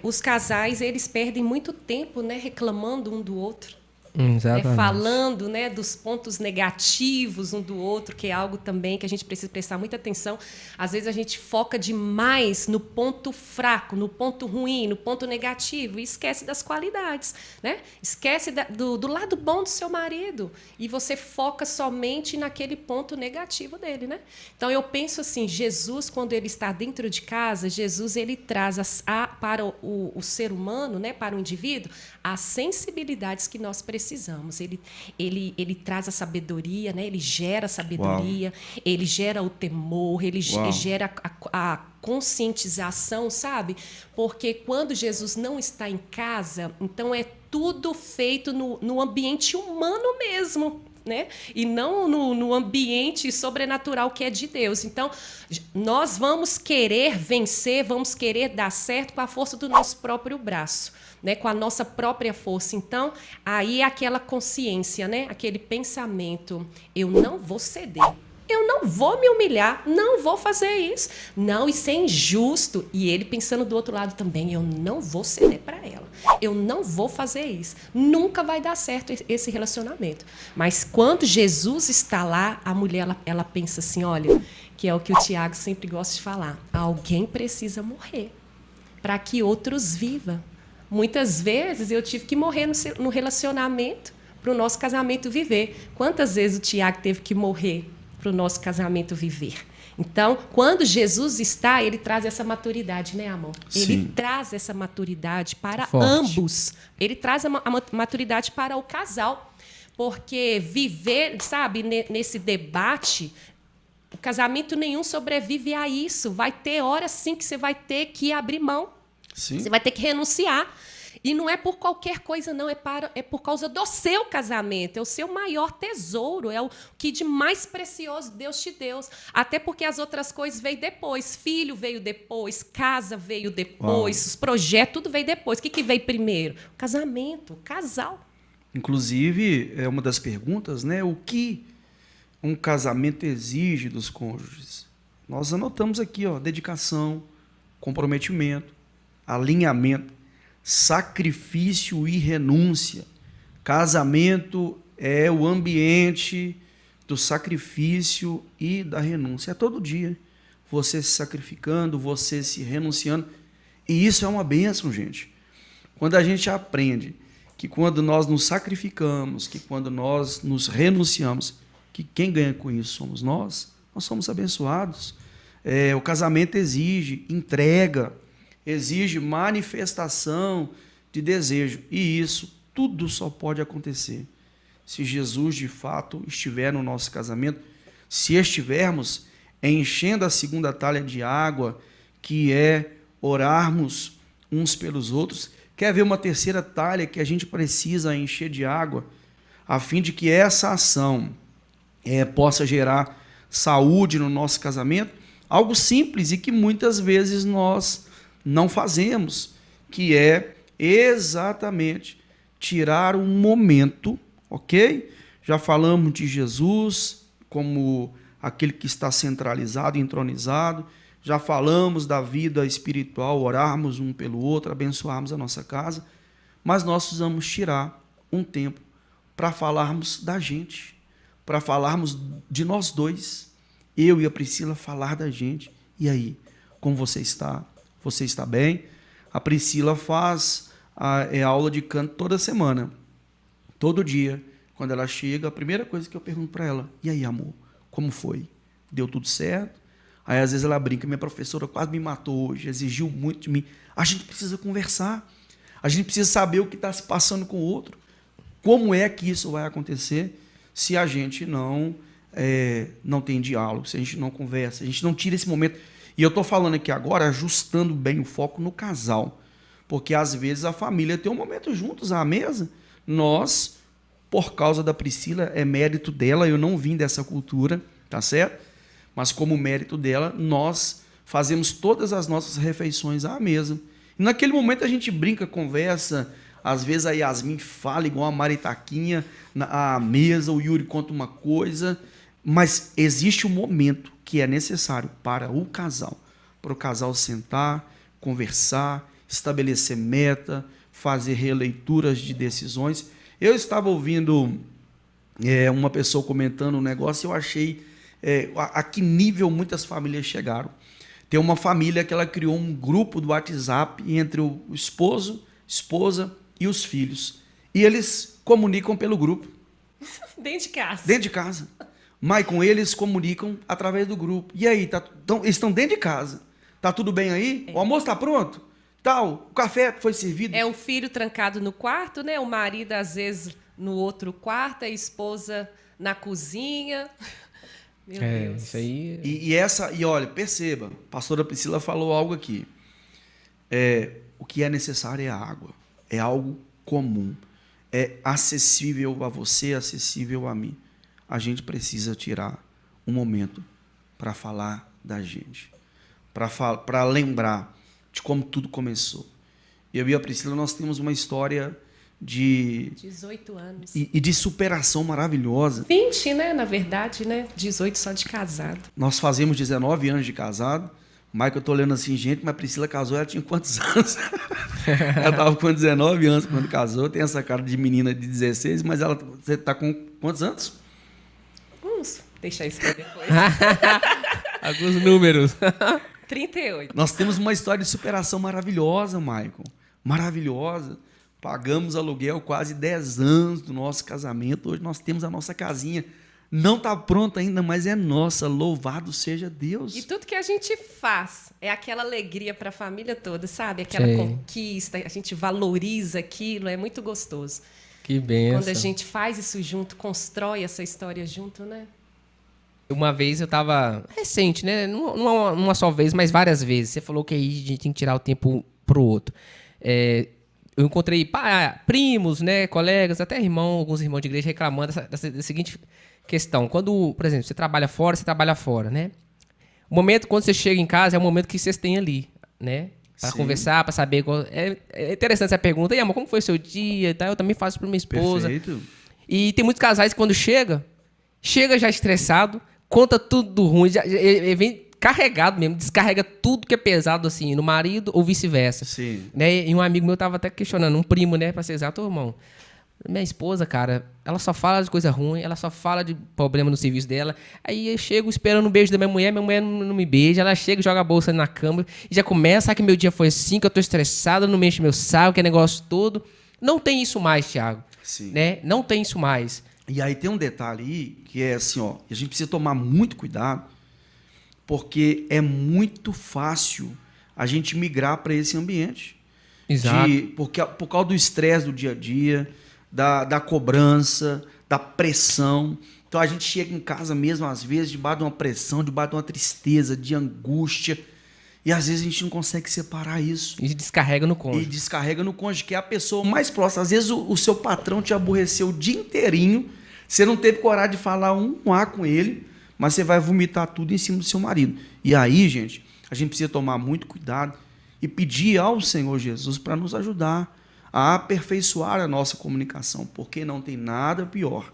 Os casais, eles perdem muito tempo, né, reclamando um do outro. Exatamente. Falando, né, dos pontos negativos um do outro, que é algo também que a gente precisa prestar muita atenção. Às vezes a gente foca demais no ponto fraco, no ponto ruim, no ponto negativo e esquece das qualidades, né? Esquece do lado bom do seu marido e você foca somente naquele ponto negativo dele, né? Então eu penso assim, Jesus, quando ele está dentro de casa, Jesus ele traz para o ser humano, né, para o indivíduo, as sensibilidades que nós precisamos. Ele traz a sabedoria, né? Ele gera a sabedoria, Uau. Ele gera o temor, ele gera a conscientização, sabe? Porque quando Jesus não está em casa, então é tudo feito no ambiente humano mesmo, né? E não no ambiente sobrenatural que é de Deus. Então, nós vamos querer vencer, vamos querer dar certo com a força do nosso próprio braço, né? Com a nossa própria força. Então, aí é aquela consciência, né? Aquele pensamento, eu não vou ceder. Eu não vou me humilhar, não vou fazer isso. Não, isso é injusto. E ele pensando do outro lado também, eu não vou ceder para ela. Eu não vou fazer isso. Nunca vai dar certo esse relacionamento. Mas quando Jesus está lá, a mulher ela pensa assim, olha, que é o que o Tiago sempre gosta de falar. Alguém precisa morrer para que outros vivam. Muitas vezes eu tive que morrer no relacionamento para o nosso casamento viver. Quantas vezes o Tiago teve que morrer para o nosso casamento viver? Então, quando Jesus está, ele traz essa maturidade, né, amor? Sim. Ele traz essa maturidade para Forte. ambos. Ele traz a maturidade para o casal. Porque viver, sabe, nesse debate, o casamento nenhum sobrevive a isso. Vai ter horas, sim, que você vai ter que abrir mão. Sim. Você vai ter que renunciar. E não é por qualquer coisa, não. É por causa do seu casamento. É o seu maior tesouro. É o que de mais precioso Deus te deu. Até porque as outras coisas veio depois. Filho veio depois. Casa veio depois. Uau. Os projetos, tudo veio depois. O que veio primeiro? O casamento, o casal. Inclusive, é uma das perguntas, né? O que um casamento exige dos cônjuges? Nós anotamos aqui, ó, dedicação, comprometimento, alinhamento, sacrifício e renúncia. Casamento é o ambiente do sacrifício e da renúncia. É todo dia você se sacrificando, você se renunciando. E isso é uma bênção, gente. Quando a gente aprende que quando nós nos sacrificamos, que quando nós nos renunciamos, que quem ganha com isso somos nós somos abençoados. O casamento exige entrega, exige manifestação de desejo. E isso tudo só pode acontecer se Jesus, de fato, estiver no nosso casamento, se estivermos enchendo a segunda talha de água, que é orarmos uns pelos outros. Quer ver uma terceira talha que a gente precisa encher de água, a fim de que essa ação possa gerar saúde no nosso casamento? Algo simples e que muitas vezes nós não fazemos, que é exatamente tirar um momento, ok? Já falamos de Jesus como aquele que está centralizado, entronizado, já falamos da vida espiritual, orarmos um pelo outro, abençoarmos a nossa casa, mas nós precisamos tirar um tempo para falarmos da gente, para falarmos de nós dois, eu e a Priscila, falar da gente. E aí, como você está? Você está bem? A Priscila faz aula de canto toda semana. Todo dia, quando ela chega, a primeira coisa que eu pergunto para ela: e aí, amor, como foi? Deu tudo certo? Aí, às vezes, ela brinca: minha professora quase me matou hoje, exigiu muito de mim. A gente precisa conversar. A gente precisa saber o que está se passando com o outro. Como é que isso vai acontecer se a gente não tem diálogo, se a gente não conversa, a gente não tira esse momento. E eu estou falando aqui agora, ajustando bem o foco no casal. Porque, às vezes, a família tem um momento juntos à mesa. Nós, por causa da Priscila, é mérito dela, eu não vim dessa cultura, tá certo? Mas, como mérito dela, nós fazemos todas as nossas refeições à mesa. E naquele momento a gente brinca, conversa. Às vezes a Yasmin fala igual a maritaquinha à mesa, o Yuri conta uma coisa. Mas existe um momento que é necessário para o casal sentar, conversar, estabelecer meta, fazer releituras de decisões. Eu estava ouvindo uma pessoa comentando um negócio e eu achei a que nível muitas famílias chegaram. Tem uma família que ela criou um grupo do WhatsApp entre o esposo, esposa e os filhos. E eles comunicam pelo grupo. Dentro de casa. Dentro de casa. Mas com eles comunicam através do grupo. E aí, eles estão dentro de casa. Tá tudo bem aí? O almoço está pronto? Tal, o café foi servido? É o filho trancado no quarto, né? O marido, às vezes, no outro quarto, a esposa na cozinha. Meu Deus. Isso aí. E olha, perceba, a pastora Priscila falou algo aqui. O que é necessário é a água. É algo comum. É acessível a você, acessível a mim. A gente precisa tirar um momento para falar da gente. Para lembrar de como tudo começou. Eu e a Priscila, nós temos uma história de 18 anos. e de superação maravilhosa. 20, né? Na verdade, né? 18 só de casado. Nós fazemos 19 anos de casado. Michael, eu tô olhando assim, gente, mas Priscila casou, ela tinha quantos anos? Ela tava com 19 anos quando casou, tem essa cara de menina de 16, mas você tá com quantos anos? Deixa isso pra depois. Alguns números. 38. Nós temos uma história de superação maravilhosa, Michael. Maravilhosa. Pagamos aluguel quase 10 anos do nosso casamento. Hoje nós temos a nossa casinha. Não está pronta ainda, mas é nossa. Louvado seja Deus. E tudo que a gente faz é aquela alegria para a família toda, sabe? Aquela Sim. conquista, a gente valoriza aquilo, é muito gostoso. Que benção. Quando a gente faz isso junto, constrói essa história junto, né? Uma vez eu tava recente, né? Numa só vez, mas várias vezes. Você falou que aí a gente tem que tirar o tempo pro outro. Eu encontrei primos, né? Colegas, até alguns irmãos de igreja reclamando da seguinte questão. Quando, por exemplo, você trabalha fora, né? O momento quando você chega em casa é o momento que vocês têm ali, né? Para conversar, para saber. É interessante essa pergunta. E, amor, como foi o seu dia e tal? Eu também faço para minha esposa. Perfeito. E tem muitos casais que quando chega já estressado, conta tudo do ruim, ele vem carregado mesmo, descarrega tudo que é pesado assim no marido ou vice-versa. Sim. Né? E um amigo meu tava até questionando, um primo, né, para ser exato, irmão. Minha esposa, cara, ela só fala de coisa ruim, ela só fala de problema no serviço dela. Aí eu chego esperando um beijo da minha mulher não me beija, ela chega, joga a bolsa na cama e já começa, que meu dia foi assim, que eu tô estressado, não mexe meu saco, que é negócio todo. Não tem isso mais, Thiago. Sim. Né? Não tem isso mais. E aí tem um detalhe aí, que é assim, ó, a gente precisa tomar muito cuidado, porque é muito fácil a gente migrar para esse ambiente. Exato. Por causa do estresse do dia a dia, da cobrança, da pressão. Então a gente chega em casa mesmo, às vezes, debaixo de uma pressão, debaixo de uma tristeza, de angústia, e às vezes a gente não consegue separar isso. E descarrega no cônjuge. E descarrega no cônjuge, que é a pessoa mais próxima. Às vezes o seu patrão te aborreceu o dia inteirinho, você não teve coragem de falar um A com ele, mas você vai vomitar tudo em cima do seu marido. E aí, gente, a gente precisa tomar muito cuidado e pedir ao Senhor Jesus para nos ajudar a aperfeiçoar a nossa comunicação, porque não tem nada pior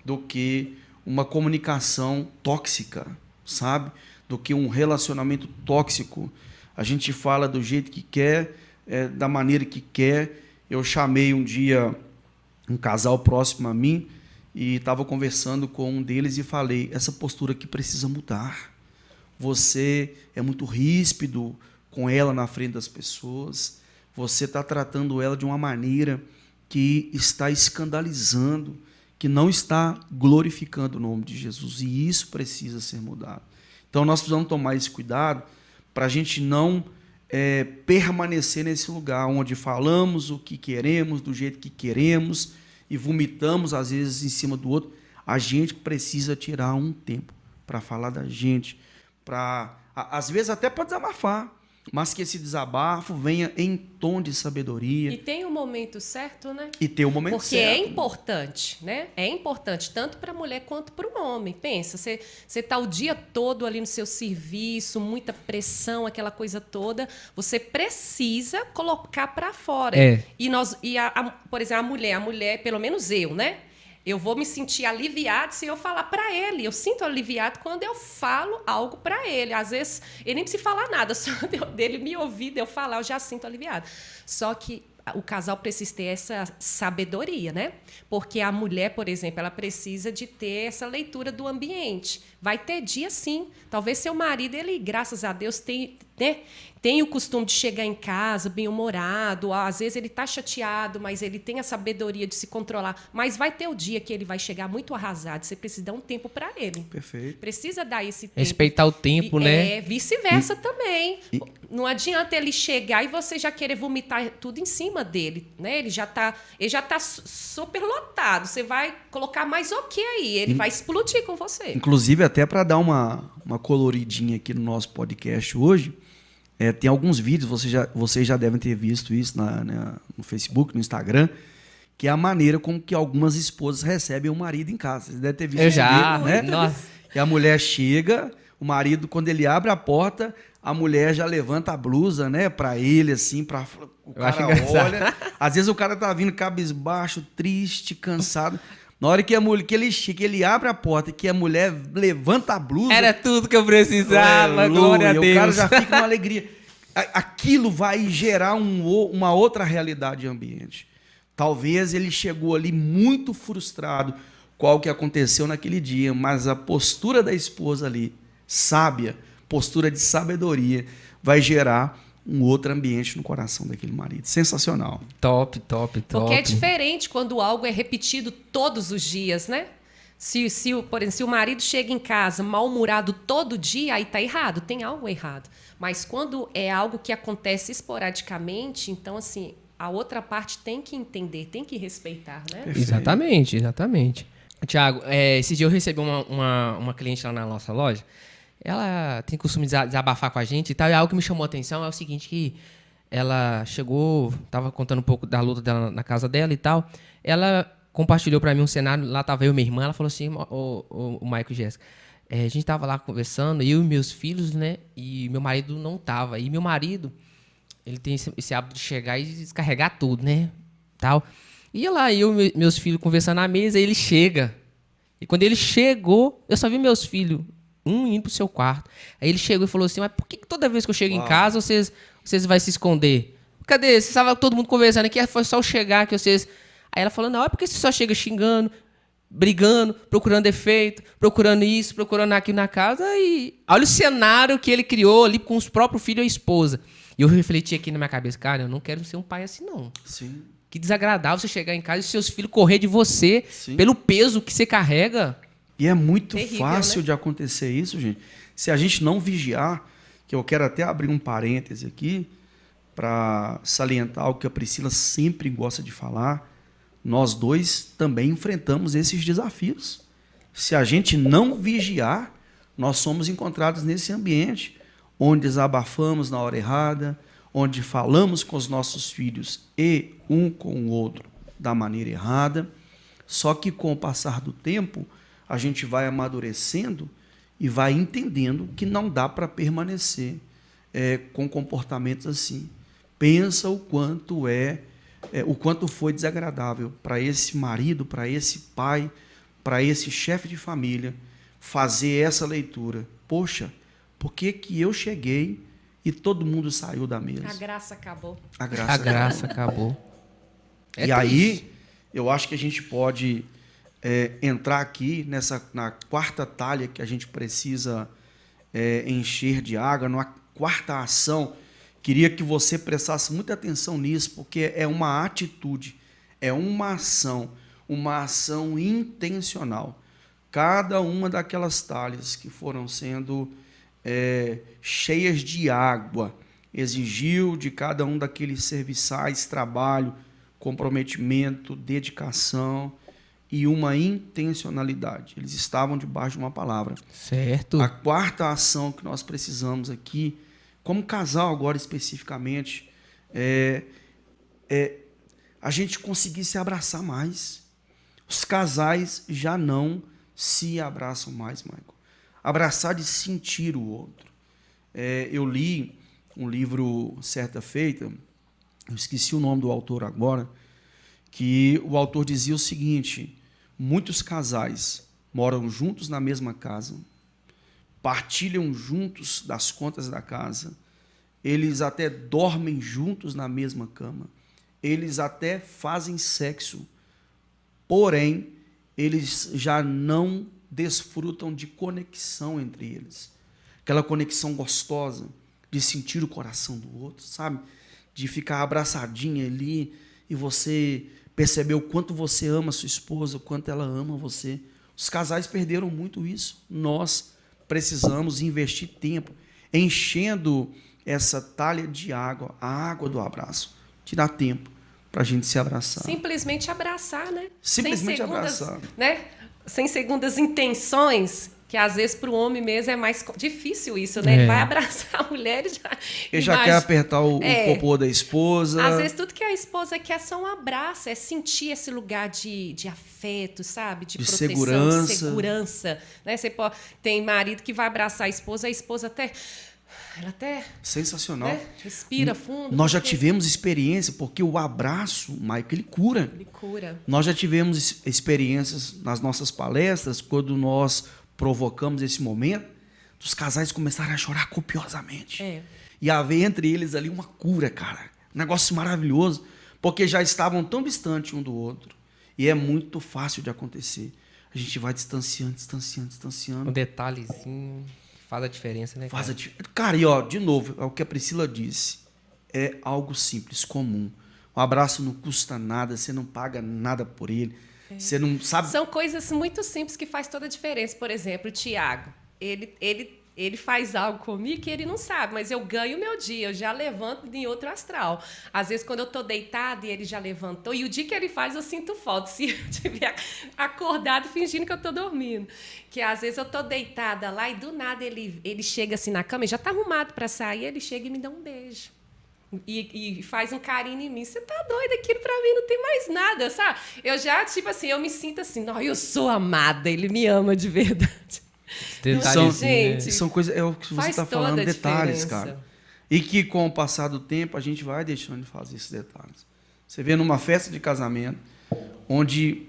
do que uma comunicação tóxica, sabe? Do que um relacionamento tóxico. A gente fala do jeito que quer, da maneira que quer. Eu chamei um dia um casal próximo a mim e estava conversando com um deles e falei, essa postura aqui precisa mudar. Você é muito ríspido com ela na frente das pessoas, você está tratando ela de uma maneira que está escandalizando, que não está glorificando o nome de Jesus, e isso precisa ser mudado. Então, nós precisamos tomar esse cuidado para a gente não permanecer nesse lugar onde falamos o que queremos, do jeito que queremos, e vomitamos, às vezes, em cima do outro. A gente precisa tirar um tempo para falar da gente, às vezes até para desabafar, mas que esse desabafo venha em tom de sabedoria. E tem o momento certo, né? E tem o momento Porque certo. é importante, né? É importante tanto para a mulher quanto para o homem. Pensa, você está o dia todo ali no seu serviço, muita pressão, aquela coisa toda. Você precisa colocar para fora. Por exemplo, a mulher, pelo menos eu, né? Eu vou me sentir aliviado se eu falar para ele. Eu sinto aliviado quando eu falo algo para ele. Às vezes, ele nem precisa falar nada, só dele me ouvir, de eu falar, eu já sinto aliviado. Só que o casal precisa ter essa sabedoria, né? Porque a mulher, por exemplo, ela precisa de ter essa leitura do ambiente. Vai ter dia, sim. Talvez seu marido, ele, graças a Deus, tem o costume de chegar em casa bem-humorado, às vezes ele está chateado, mas ele tem a sabedoria de se controlar. Mas vai ter o dia que ele vai chegar muito arrasado, você precisa dar um tempo para ele. Perfeito. Precisa dar esse tempo. Respeitar o tempo, né? Vice-versa também. Não adianta ele chegar e você já querer vomitar tudo em cima dele, né? Ele já tá super lotado, você vai colocar mais o que aí? Ele vai explodir com você. Inclusive, até para dar uma coloridinha aqui no nosso podcast hoje, tem alguns vídeos, vocês já devem ter visto isso no Facebook, no Instagram, que é a maneira como que algumas esposas recebem o marido em casa. Vocês devem ter visto Eu isso já, vídeo, né? Nossa. E a mulher chega, o marido, quando ele abre a porta, a mulher já levanta a blusa, né, para ele, assim, o cara olha. Às vezes o cara tá vindo cabisbaixo, triste, cansado. Na hora que ele abre a porta e que a mulher levanta a blusa... Era tudo que eu precisava, glória a Deus. O cara já fica uma alegria. Aquilo vai gerar uma outra realidade ambiente. Talvez ele chegou ali muito frustrado com o que aconteceu naquele dia, mas a postura da esposa ali, sábia, postura de sabedoria, vai gerar um outro ambiente no coração daquele marido. Sensacional. Top. Porque é diferente quando algo é repetido todos os dias, né? Por exemplo, se o marido chega em casa mal-humorado todo dia, aí tá errado, tem algo errado. Mas quando é algo que acontece esporadicamente, então, assim, a outra parte tem que entender, tem que respeitar, né? Exatamente. Tiago, esse dia eu recebi uma cliente lá na nossa loja. Ela tem costume de desabafar com a gente e tal, e algo que me chamou a atenção é o seguinte, que ela chegou, estava contando um pouco da luta dela na casa dela e tal, ela compartilhou para mim um cenário, lá estava eu e minha irmã, ela falou assim, o Michael e Jéssica, a gente estava lá conversando, eu e meus filhos, né, e meu marido não estava, e meu marido, ele tem esse hábito de chegar e descarregar tudo, né, tal, e lá eu e meus filhos conversando na mesa, ele chega, e quando ele chegou, eu só vi meus filhos, indo pro seu quarto. Aí ele chegou e falou assim, mas por que toda vez que eu chego em casa, vocês vão se esconder? Cadê? Vocês estavam todo mundo conversando aqui, foi só eu chegar que vocês... Aí ela falou, não, é porque você só chega xingando, brigando, procurando defeito, procurando isso, procurando aquilo na casa, e olha o cenário que ele criou ali com os próprios filhos e a esposa. E eu refleti aqui na minha cabeça, cara, eu não quero ser um pai assim, não. Sim. Que desagradável você chegar em casa e seus filhos correr de você, sim, pelo peso que você carrega. E é muito terrível, fácil, né, de acontecer isso, gente. Se a gente não vigiar, que eu quero até abrir um parêntese aqui para salientar o que a Priscila sempre gosta de falar, nós dois também enfrentamos esses desafios. Se a gente não vigiar, nós somos encontrados nesse ambiente onde desabafamos na hora errada, onde falamos com os nossos filhos e um com o outro da maneira errada. Só que com o passar do tempo, a gente vai amadurecendo e vai entendendo que não dá para permanecer com comportamentos assim. Pensa o quanto foi desagradável para esse marido, para esse pai, para esse chefe de família fazer essa leitura. Poxa, por que eu cheguei e todo mundo saiu da mesa? A graça acabou. A graça acabou. E aí, eu acho que a gente pode entrar aqui na quarta talha que a gente precisa encher de água, numa quarta ação. Queria que você prestasse muita atenção nisso, porque é uma atitude, é uma ação intencional. Cada uma daquelas talhas que foram sendo cheias de água exigiu de cada um daqueles serviçais trabalho, comprometimento, dedicação e uma intencionalidade. Eles estavam debaixo de uma palavra. Certo. A quarta ação que nós precisamos aqui, como casal agora especificamente, a gente conseguir se abraçar mais. Os casais já não se abraçam mais, Michael. Abraçar de sentir o outro. Eu li um livro certa feita, eu esqueci o nome do autor agora, que o autor dizia o seguinte: muitos casais moram juntos na mesma casa, partilham juntos das contas da casa, eles até dormem juntos na mesma cama, eles até fazem sexo, porém, eles já não desfrutam de conexão entre eles. Aquela conexão gostosa de sentir o coração do outro, sabe? De ficar abraçadinha ali e você perceber o quanto você ama a sua esposa, o quanto ela ama você. Os casais perderam muito isso. Nós precisamos investir tempo enchendo essa talha de água, a água do abraço. Tirar tempo para a gente se abraçar. Simplesmente abraçar, né? Simplesmente abraçar. Né? Sem segundas intenções, Que às vezes para o homem mesmo é mais difícil isso, né? Ele vai abraçar a mulher e já... Ele já quer apertar o popô da esposa. Às vezes tudo que a esposa quer é só um abraço, é sentir esse lugar de afeto, sabe? De proteção, de segurança. Né? Tem marido que vai abraçar a esposa até... Ela até... Sensacional. Né? Respira fundo. Nós já tivemos experiência, porque o abraço, Michael, ele cura. Ele cura. Nós já tivemos experiências nas nossas palestras, quando nós provocamos esse momento, os casais começaram a chorar copiosamente. E haver entre eles ali uma cura, cara. Um negócio maravilhoso, porque já estavam tão distantes um do outro. E é muito fácil de acontecer. A gente vai distanciando. Um detalhezinho faz a diferença, né, cara? Cara, e ó, de novo, é o que a Priscila disse. É algo simples, comum. O abraço não custa nada, você não paga nada por ele. Você não sabe... São coisas muito simples que faz toda a diferença. Por exemplo, o Tiago, ele faz algo comigo que ele não sabe, mas eu ganho o meu dia, eu já levanto em outro astral. Às vezes, quando eu estou deitada e ele já levantou, e o dia que ele faz, eu sinto falta. Se eu estiver acordado fingindo que eu estou dormindo. Que às vezes eu estou deitada lá e do nada ele chega assim na cama, ele já está arrumado para sair, ele chega e me dá um beijo. E faz um carinho em mim. Você tá doida? Aquilo pra mim não tem mais nada, sabe? Eu já, tipo assim, eu me sinto assim, não, eu sou amada, ele me ama de verdade. São coisas, é o que você está falando, detalhes, cara. E que com o passar do tempo a gente vai deixando de fazer esses detalhes. Você vê numa festa de casamento, onde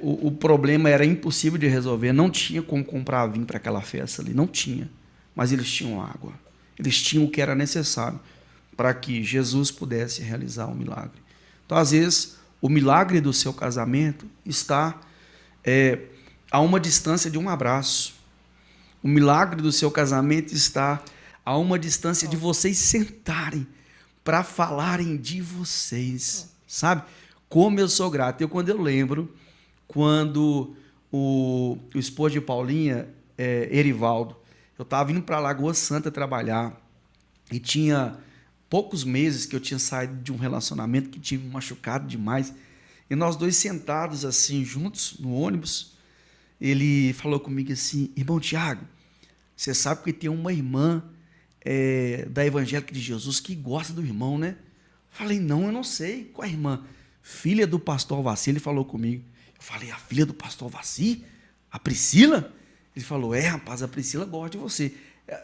o problema era impossível de resolver, não tinha como comprar vinho para aquela festa ali, não tinha. Mas eles tinham água, eles tinham o que era necessário para que Jesus pudesse realizar o milagre. Então, às vezes, o milagre do seu casamento está a uma distância de um abraço. O milagre do seu casamento está a uma distância de vocês sentarem para falarem de vocês. Sabe? Como eu sou grato. Quando eu lembro, quando o esposo de Paulinha, Erivaldo, eu estava indo para Lagoa Santa trabalhar e tinha poucos meses que eu tinha saído de um relacionamento que tinha me machucado demais. E nós dois sentados assim, juntos, no ônibus, ele falou comigo assim, irmão Tiago, você sabe que tem uma irmã da Evangélica de Jesus que gosta do irmão, né? Eu falei, não, eu não sei. Qual é a irmã? Filha do pastor Vassi, ele falou comigo. Eu falei, a filha do pastor Vassi? A Priscila? Ele falou, rapaz, a Priscila gosta de você.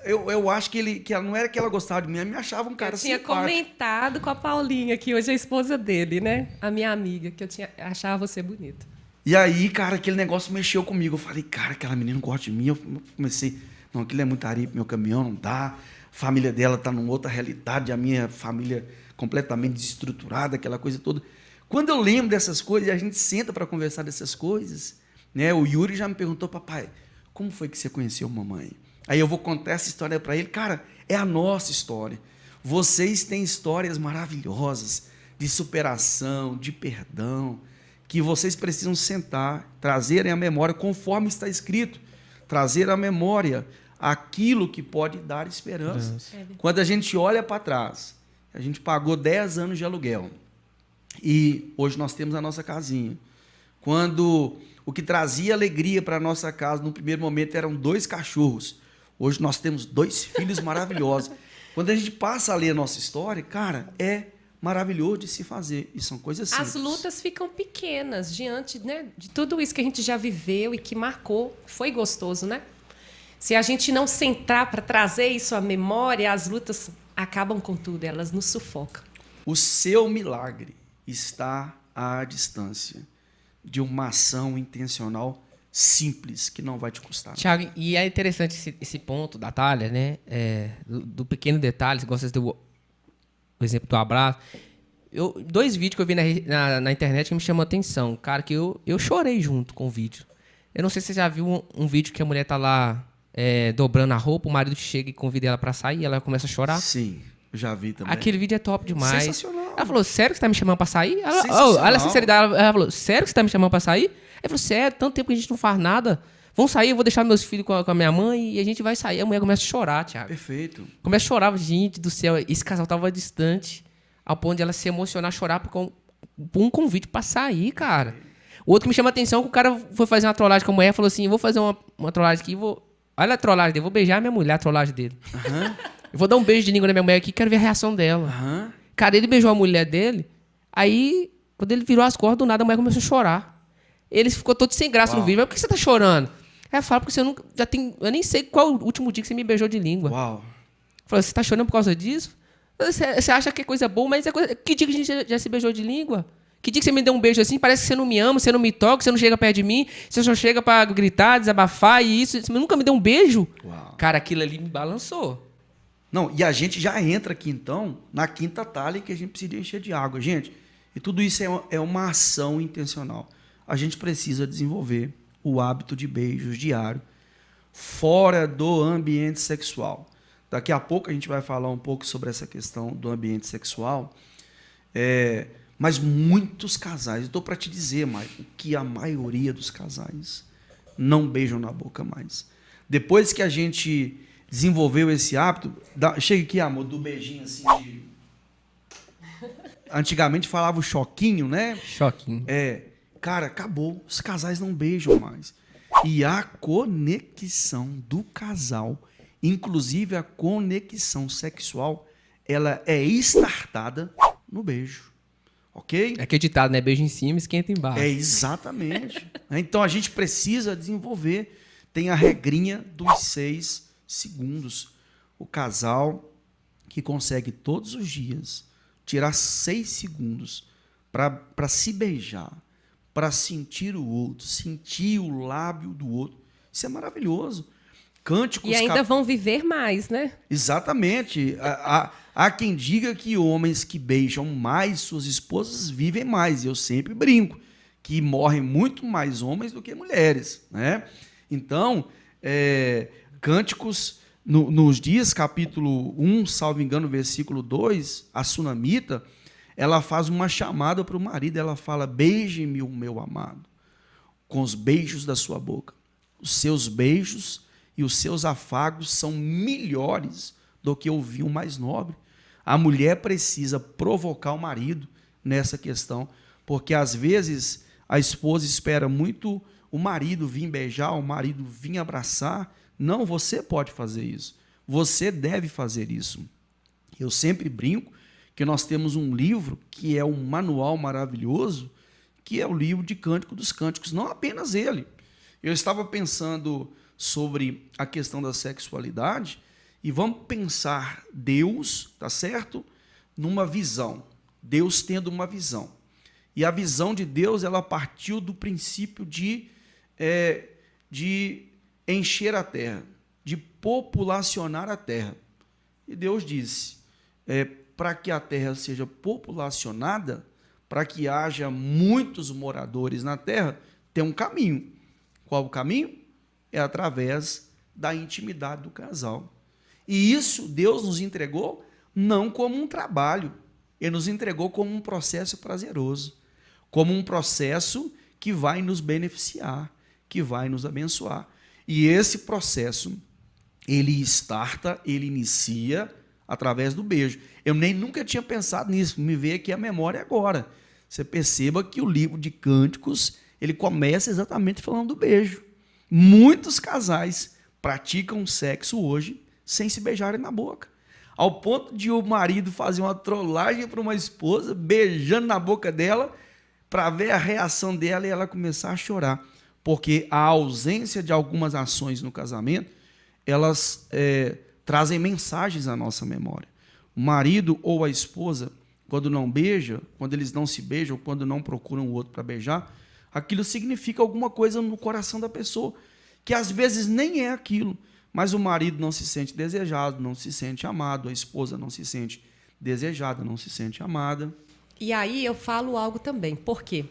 Eu acho que ela não era que ela gostava de mim, ela me achava um cara simpático. Eu tinha comentado com a Paulinha, que hoje é a esposa dele, né? A minha amiga, que achava você bonita. E aí, cara, aquele negócio mexeu comigo. Eu falei, cara, aquela menina não gosta de mim. Eu comecei, não, aquilo é muito areia pro meu caminhão, não dá. A família dela está numa outra realidade, a minha família completamente desestruturada, aquela coisa toda. Quando eu lembro dessas coisas, a gente senta para conversar dessas coisas, né? O Yuri já me perguntou, papai, como foi que você conheceu a mamãe? Aí eu vou contar essa história para ele. Cara, é a nossa história. Vocês têm histórias maravilhosas de superação, de perdão, que vocês precisam sentar, trazerem à memória, conforme está escrito, trazer à memória aquilo que pode dar esperança. Quando a gente olha para trás, a gente pagou 10 anos de aluguel e hoje nós temos a nossa casinha. Quando o que trazia alegria para a nossa casa no primeiro momento eram 2 cachorros, hoje nós temos 2 filhos maravilhosos. Quando a gente passa a ler a nossa história, cara, é maravilhoso de se fazer. E são coisas simples. As lutas ficam pequenas diante, né, de tudo isso que a gente já viveu e que marcou. Foi gostoso, né? Se a gente não sentar para trazer isso à memória, as lutas acabam com tudo, elas nos sufocam. O seu milagre está à distância de uma ação intencional simples, que não vai te custar. Tiago, e é interessante esse ponto da Thalia, né? Do pequeno detalhe, você gosta do o exemplo do abraço. 2 vídeos que eu vi na internet que me chamou a atenção. Cara, que eu chorei junto com o vídeo. Eu não sei se você já viu um vídeo que a mulher tá lá dobrando a roupa, o marido chega e convida ela pra sair e ela começa a chorar. Sim, eu já vi também. Aquele vídeo é top demais. Sensacional. Ela falou, sério que você tá me chamando pra sair? Olha a sinceridade. Ela falou, sério que você tá me chamando pra sair? Ele falou, sério, tanto tempo que a gente não faz nada. Vamos sair, eu vou deixar meus filhos com a minha mãe e a gente vai sair. A mulher começa a chorar, Thiago. Perfeito. Começa a chorar, gente do céu. Esse casal tava distante, ao ponto de ela se emocionar, chorar por um convite pra sair, cara. O outro que me chama a atenção é que o cara foi fazer uma trollagem com a mulher e falou assim, vou fazer uma trollagem aqui, olha a trollagem dele, vou beijar a minha mulher, a trollagem dele. Eu vou dar um beijo de língua na minha mulher aqui, quero ver a reação dela. Cara, ele beijou a mulher dele, aí, quando ele virou as costas, do nada a mulher começou a chorar. Ele ficou todo sem graça no vídeo. Mas por que você tá chorando? Aí eu falo, porque você nunca... eu nem sei qual o último dia que você me beijou de língua. Uau. Falei, você tá chorando por causa disso? Você acha que é coisa boa, mas é coisa... Que dia que a gente já se beijou de língua? Que dia que você me deu um beijo assim? Parece que você não me ama, você não me toca, você não chega perto de mim, você só chega pra gritar, desabafar e isso. Você nunca me deu um beijo? Uau. Cara, aquilo ali me balançou. Não, e a gente já entra aqui, então, na quinta talha que a gente precisa encher de água. Gente, e tudo isso é uma ação intencional. A gente precisa desenvolver o hábito de beijos diário fora do ambiente sexual. Daqui a pouco a gente vai falar um pouco sobre essa questão do ambiente sexual. Mas muitos casais, eu estou para te dizer, Maicon, que a maioria dos casais não beijam na boca mais. Depois que a gente desenvolveu esse hábito, chega aqui, amor, do beijinho assim de... Antigamente falava o choquinho, né? Choquinho. Cara, acabou. Os casais não beijam mais. E a conexão do casal, inclusive a conexão sexual, ela é startada no beijo. Ok? É que ditado, né? Beijo em cima, esquenta embaixo. Exatamente. Então a gente precisa desenvolver. Tem a regrinha dos 6 segundos. O casal que consegue todos os dias tirar 6 segundos para se beijar, para sentir o outro, sentir o lábio do outro. Isso é maravilhoso. Cânticos... E ainda vão viver mais, né? Exatamente. Há quem diga que homens que beijam mais suas esposas vivem mais. Eu sempre brinco que morrem muito mais homens do que mulheres, né? Então, Cânticos, nos dias, capítulo 1, salvo engano, versículo 2, a sunamita, ela faz uma chamada para o marido, ela fala, beije-me, o meu amado, com os beijos da sua boca. Os seus beijos e os seus afagos são melhores do que o vinho mais nobre. A mulher precisa provocar o marido nessa questão, porque às vezes a esposa espera muito o marido vir beijar, o marido vir abraçar. Não, você pode fazer isso. Você deve fazer isso. Eu sempre brinco que nós temos um livro que é um manual maravilhoso, que é o livro de Cântico dos Cânticos, não apenas ele. Eu estava pensando sobre a questão da sexualidade e vamos pensar Deus, tá certo? Numa visão. Deus tendo uma visão. E a visão de Deus, ela partiu do princípio de encher a terra, de populacionar a terra. E Deus disse, para que a terra seja populacionada, para que haja muitos moradores na terra, tem um caminho. Qual o caminho? É através da intimidade do casal. E isso Deus nos entregou não como um trabalho, Ele nos entregou como um processo prazeroso, como um processo que vai nos beneficiar, que vai nos abençoar. E esse processo, ele starta, ele inicia através do beijo. Eu nunca tinha pensado nisso, me veio aqui a memória agora. Você perceba que o livro de Cânticos, ele começa exatamente falando do beijo. Muitos casais praticam sexo hoje sem se beijarem na boca. Ao ponto de o marido fazer uma trollagem para uma esposa, beijando na boca dela, para ver a reação dela e ela começar a chorar. Porque a ausência de algumas ações no casamento, elas trazem mensagens à nossa memória. O marido ou a esposa, quando não beija, quando eles não se beijam, quando não procuram o outro para beijar, aquilo significa alguma coisa no coração da pessoa, que às vezes nem é aquilo, mas o marido não se sente desejado, não se sente amado, a esposa não se sente desejada, não se sente amada. E aí eu falo algo também. Por quê?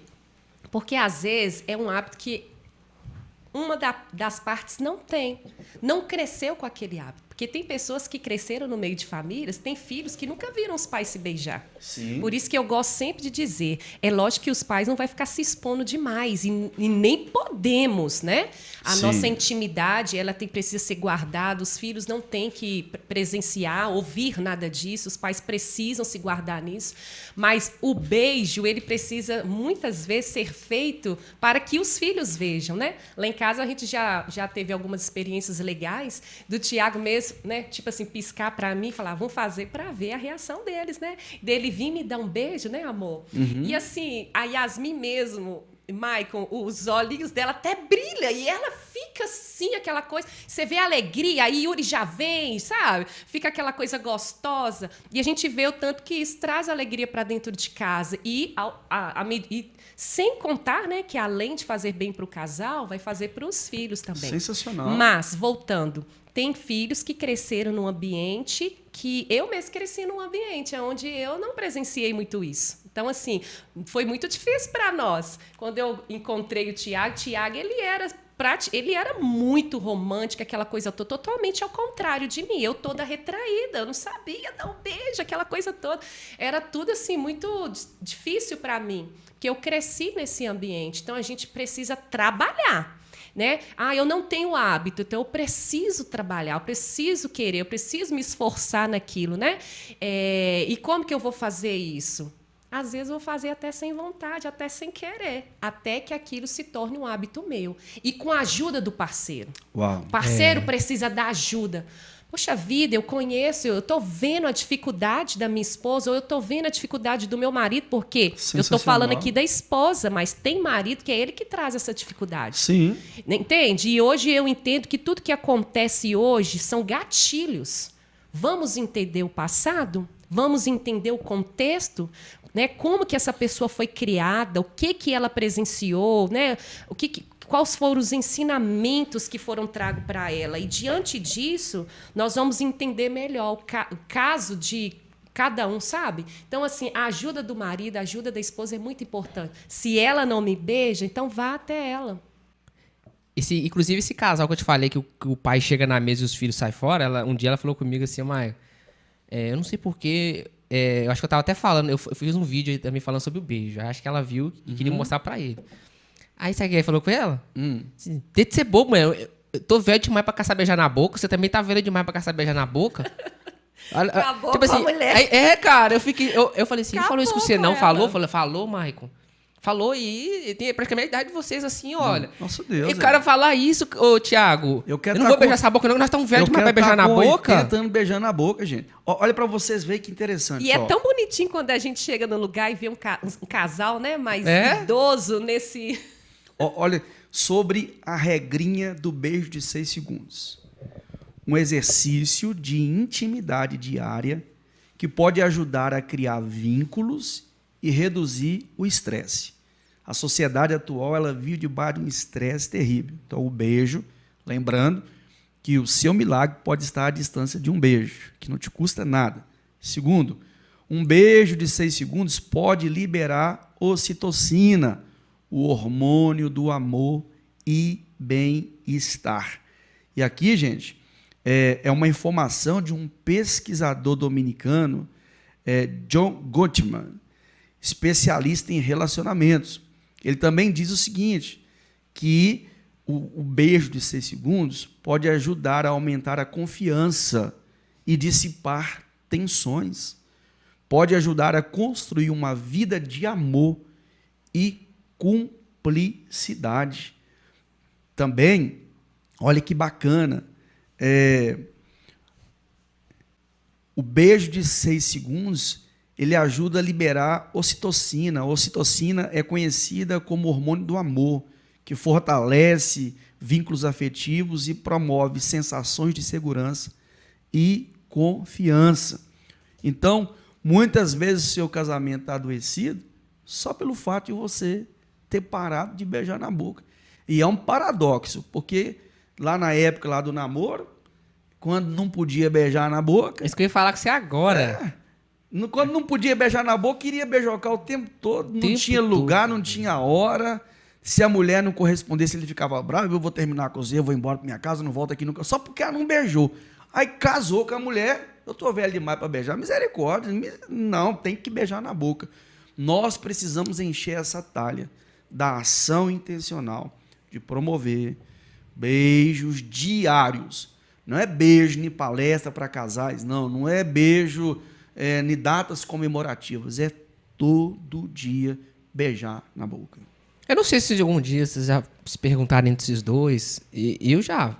Porque às vezes é um hábito que uma das partes não tem, não cresceu com aquele hábito. Porque tem pessoas que cresceram no meio de famílias, tem filhos que nunca viram os pais se beijar. Sim. Por isso que eu gosto sempre de dizer, é lógico que os pais não vão ficar se expondo demais, e nem podemos, né? A Sim. nossa intimidade, ela precisa ser guardada, os filhos não têm que presenciar, ouvir nada disso, os pais precisam se guardar nisso, mas o beijo, ele precisa muitas vezes ser feito para que os filhos vejam, né? Lá em casa a gente já teve algumas experiências legais do Tiago mesmo, né? Tipo assim, piscar para mim e falar, vamos fazer para ver a reação deles, né? Dele vir me dar um beijo, né, amor? E assim, a Yasmin mesmo, Maicon, os olhinhos dela até brilham e ela fica assim, aquela coisa. Você vê a alegria, aí Yuri já vem, sabe? Fica aquela coisa gostosa. E a gente vê o tanto que isso traz alegria para dentro de casa. E sem contar, né, que além de fazer bem para o casal, vai fazer para os filhos também. Sensacional. Mas, voltando, tem filhos que cresceram num ambiente que eu mesmo cresci num ambiente onde eu não presenciei muito isso. Então, assim, foi muito difícil para nós. Quando eu encontrei o Tiago, ele era muito romântico, aquela coisa toda, totalmente ao contrário de mim. Eu toda retraída, eu não sabia dar um beijo, aquela coisa toda. Era tudo assim muito difícil para mim, porque eu cresci nesse ambiente. Então, a gente precisa trabalhar. Né? Eu não tenho hábito, então eu preciso trabalhar, eu preciso querer, eu preciso me esforçar naquilo, né? E como que eu vou fazer isso? Às vezes eu vou fazer até sem vontade, até sem querer, até que aquilo se torne um hábito meu. E com a ajuda do parceiro. Uau. O parceiro precisa dar ajuda. Poxa vida, eu conheço, eu estou vendo a dificuldade da minha esposa, ou eu estou vendo a dificuldade do meu marido, porque eu estou falando aqui da esposa, mas tem marido que é ele que traz essa dificuldade. Sim. Entende? E hoje eu entendo que tudo que acontece hoje são gatilhos. Vamos entender o passado? Vamos entender o contexto? Né? Como que essa pessoa foi criada? O que ela presenciou? Né? Quais foram os ensinamentos que foram tragos para ela? E, diante disso, nós vamos entender melhor o caso de cada um, sabe? Então, assim, a ajuda do marido, a ajuda da esposa é muito importante. Se ela não me beija, então vá até ela. Inclusive, esse casal que eu te falei, que o pai chega na mesa e os filhos saem fora, um dia ela falou comigo assim, Maia, eu não sei porquê, eu acho que eu estava até falando, eu fiz um vídeo aí também falando sobre o beijo. Acho que ela viu e queria mostrar para ele. Aí sabe o que ele falou com ela? Assim, deixa de ser bobo, mano. Eu tô velho demais pra caçar beijar na boca. Você também tá velho demais pra caçar beijar na boca. Acabou tipo com assim, a mulher. cara, eu falei assim, Acabou falou isso com você com não? ela. Falou, Maicon. Falou e tem praticamente a idade de vocês assim, olha. Nossa Deus. E o cara falar isso, ô Thiago, eu não vou beijar essa boca não, nós estamos velhos demais pra beijar na boca. 80 anos beijando na boca, gente. Olha pra vocês verem que interessante. E é tão bonitinho quando a gente chega no lugar e vê um casal, né, mais idoso nesse... Olha, sobre a regrinha do beijo de 6 segundos. Um exercício de intimidade diária que pode ajudar a criar vínculos e reduzir o estresse. A sociedade atual, ela vive debaixo de um estresse terrível. Então, o beijo, lembrando que o seu milagre pode estar à distância de um beijo, que não te custa nada. Segundo, um beijo de 6 segundos pode liberar ocitocina, o hormônio do amor e bem-estar. E aqui, gente, é uma informação de um pesquisador dominicano, John Gottman, especialista em relacionamentos. Ele também diz o seguinte, que o beijo de 6 segundos pode ajudar a aumentar a confiança e dissipar tensões. Pode ajudar a construir uma vida de amor e cumplicidade. Também, olha que bacana, o beijo de 6 segundos, ele ajuda a liberar ocitocina. A ocitocina é conhecida como hormônio do amor, que fortalece vínculos afetivos e promove sensações de segurança e confiança. Então, muitas vezes o seu casamento está adoecido só pelo fato de você ter parado de beijar na boca. E é um paradoxo, porque lá na época lá do namoro, quando não podia beijar na boca... Isso que eu ia falar com você agora. Quando não podia beijar na boca, queria beijocar o tempo todo, não tinha lugar, não tinha hora. Se a mulher não correspondesse, ele ficava bravo, eu vou terminar a cozinha, eu vou embora para minha casa, não volto aqui nunca, só porque ela não beijou. Aí casou com a mulher, eu tô velho demais para beijar, misericórdia. Não, tem que beijar na boca. Nós precisamos encher essa talha da ação intencional de promover beijos diários. Não é beijo em palestra para casais, não é beijo em datas comemorativas, é todo dia beijar na boca. Eu não sei se algum dia vocês já se perguntaram entre esses dois, e eu já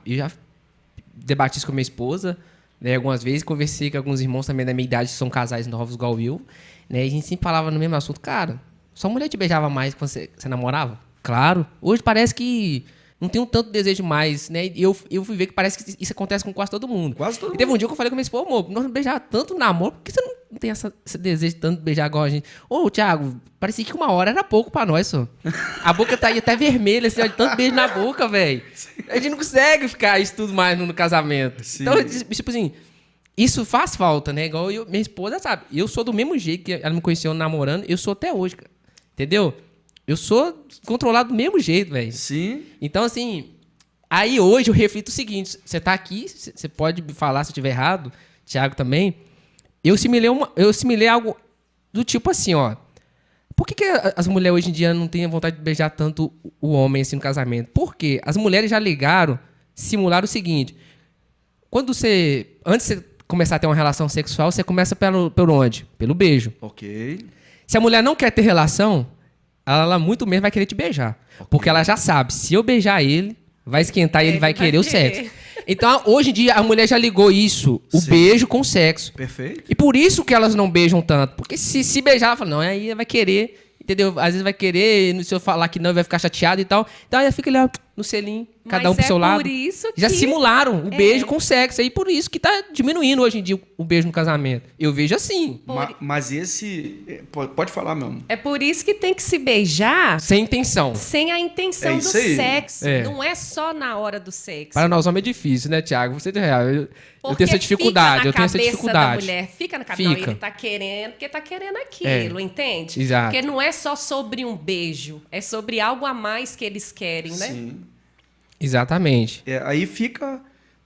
debati isso com minha esposa, né, algumas vezes, conversei com alguns irmãos também da minha idade, que são casais novos igual eu, né, e a gente sempre falava no mesmo assunto. Cara, sua mulher te beijava mais quando você namorava? Claro. Hoje parece que não tem um tanto desejo mais, né? E eu fui ver que parece que isso acontece com quase todo mundo. Quase todo mundo. Teve um dia que eu falei com minha esposa, amor, nós beijávamos tanto no namoro, por que você não tem esse desejo de tanto beijar igual a gente? Ô, Thiago, parecia que 1 hora era pouco pra nós, só. A boca tá aí até vermelha, assim, ó, de tanto beijo na boca, velho. A gente não consegue ficar isso tudo mais no casamento. Sim. Então, tipo assim, isso faz falta, né? Igual minha esposa sabe, eu sou do mesmo jeito que ela me conheceu namorando, eu sou até hoje, cara. Entendeu? Eu sou controlado do mesmo jeito, velho. Sim. Então, assim, aí hoje eu reflito o seguinte: você tá aqui, você pode me falar se eu estiver errado, Thiago também. Eu assimilei algo do tipo assim, ó. Por que as mulheres hoje em dia não têm vontade de beijar tanto o homem assim no casamento? Por quê? As mulheres já simularam o seguinte: antes de você começar a ter uma relação sexual, você começa pelo onde? Pelo beijo. Ok. Se a mulher não quer ter relação, ela muito menos vai querer te beijar. Okay. Porque ela já sabe, se eu beijar ele, vai esquentar e ele vai querer o sexo. Então, hoje em dia, a mulher já ligou isso, o beijo com o sexo. Perfeito. E por isso que elas não beijam tanto. Porque se beijar, ela fala, não, aí vai querer, entendeu? Às vezes vai querer, se eu falar que não, vai ficar chateado e tal. Então, aí fica ali, ó, no selinho, cada um pro seu lado. Por isso que... Já simularam o beijo com o sexo. Aí por isso que tá diminuindo hoje em dia o beijo no casamento. Eu vejo assim. Mas esse... Pode falar, meu amor. É por isso que tem que se beijar... Sem intenção. Sem a intenção do sexo. Não é só na hora do sexo. Para nós homens é difícil, né, Thiago? Você tem real. Eu tenho essa dificuldade. Da mulher. Fica na cabeça. Não, ele tá querendo, porque tá querendo aquilo, entende? Exato. Porque não é só sobre um beijo. É sobre algo a mais que eles querem, né? Sim. Exatamente. Aí fica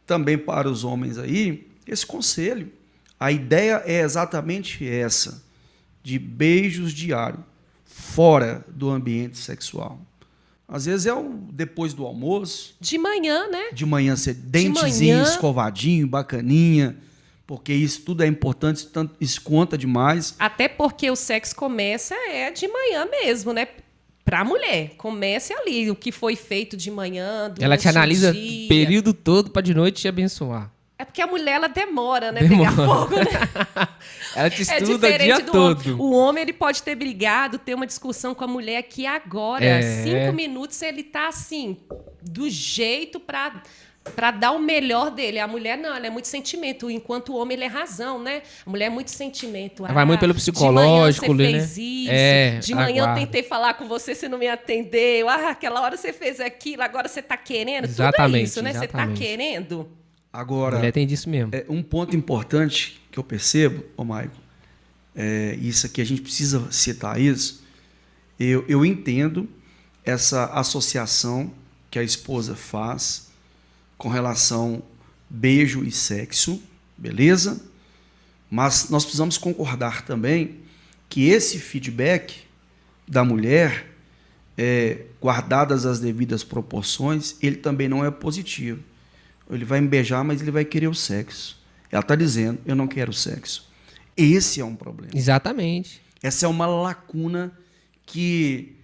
também para os homens aí esse conselho. A ideia é exatamente essa, de beijos diários, fora do ambiente sexual. Às vezes depois do almoço. De manhã, né? De manhã, ser dentezinho, escovadinho, bacaninha, porque isso tudo é importante, isso conta demais. Até porque o sexo começa de manhã mesmo, né? Pra mulher, comece ali, o que foi feito de manhã, ela te analisa o período todo pra de noite te abençoar. É porque a mulher, ela demora, né? Pegar fogo, né? Ela te estuda o dia todo. O homem, ele pode ter brigado, ter uma discussão com a mulher que agora, 5 minutos, ele tá assim, do jeito pra dar o melhor dele. A mulher não, ela é muito sentimento, enquanto o homem ele é razão, né? A mulher é muito sentimento. Ela vai muito pelo psicológico, de manhã né? Você fez isso. De manhã eu tentei falar com você, você não me atendeu. Aquela hora você fez aquilo, agora você tá querendo. Exatamente, tudo é isso, né? Exatamente. Você tá querendo. Agora, a mulher tem disso mesmo. Um ponto importante que eu percebo, Maico, isso aqui a gente precisa citar isso. Eu entendo essa associação que a esposa faz com relação beijo e sexo, beleza? Mas nós precisamos concordar também que esse feedback da mulher, guardadas as devidas proporções, ele também não é positivo. Ele vai me beijar, mas ele vai querer o sexo. Ela está dizendo, eu não quero sexo. Esse é um problema. Exatamente. Essa é uma lacuna que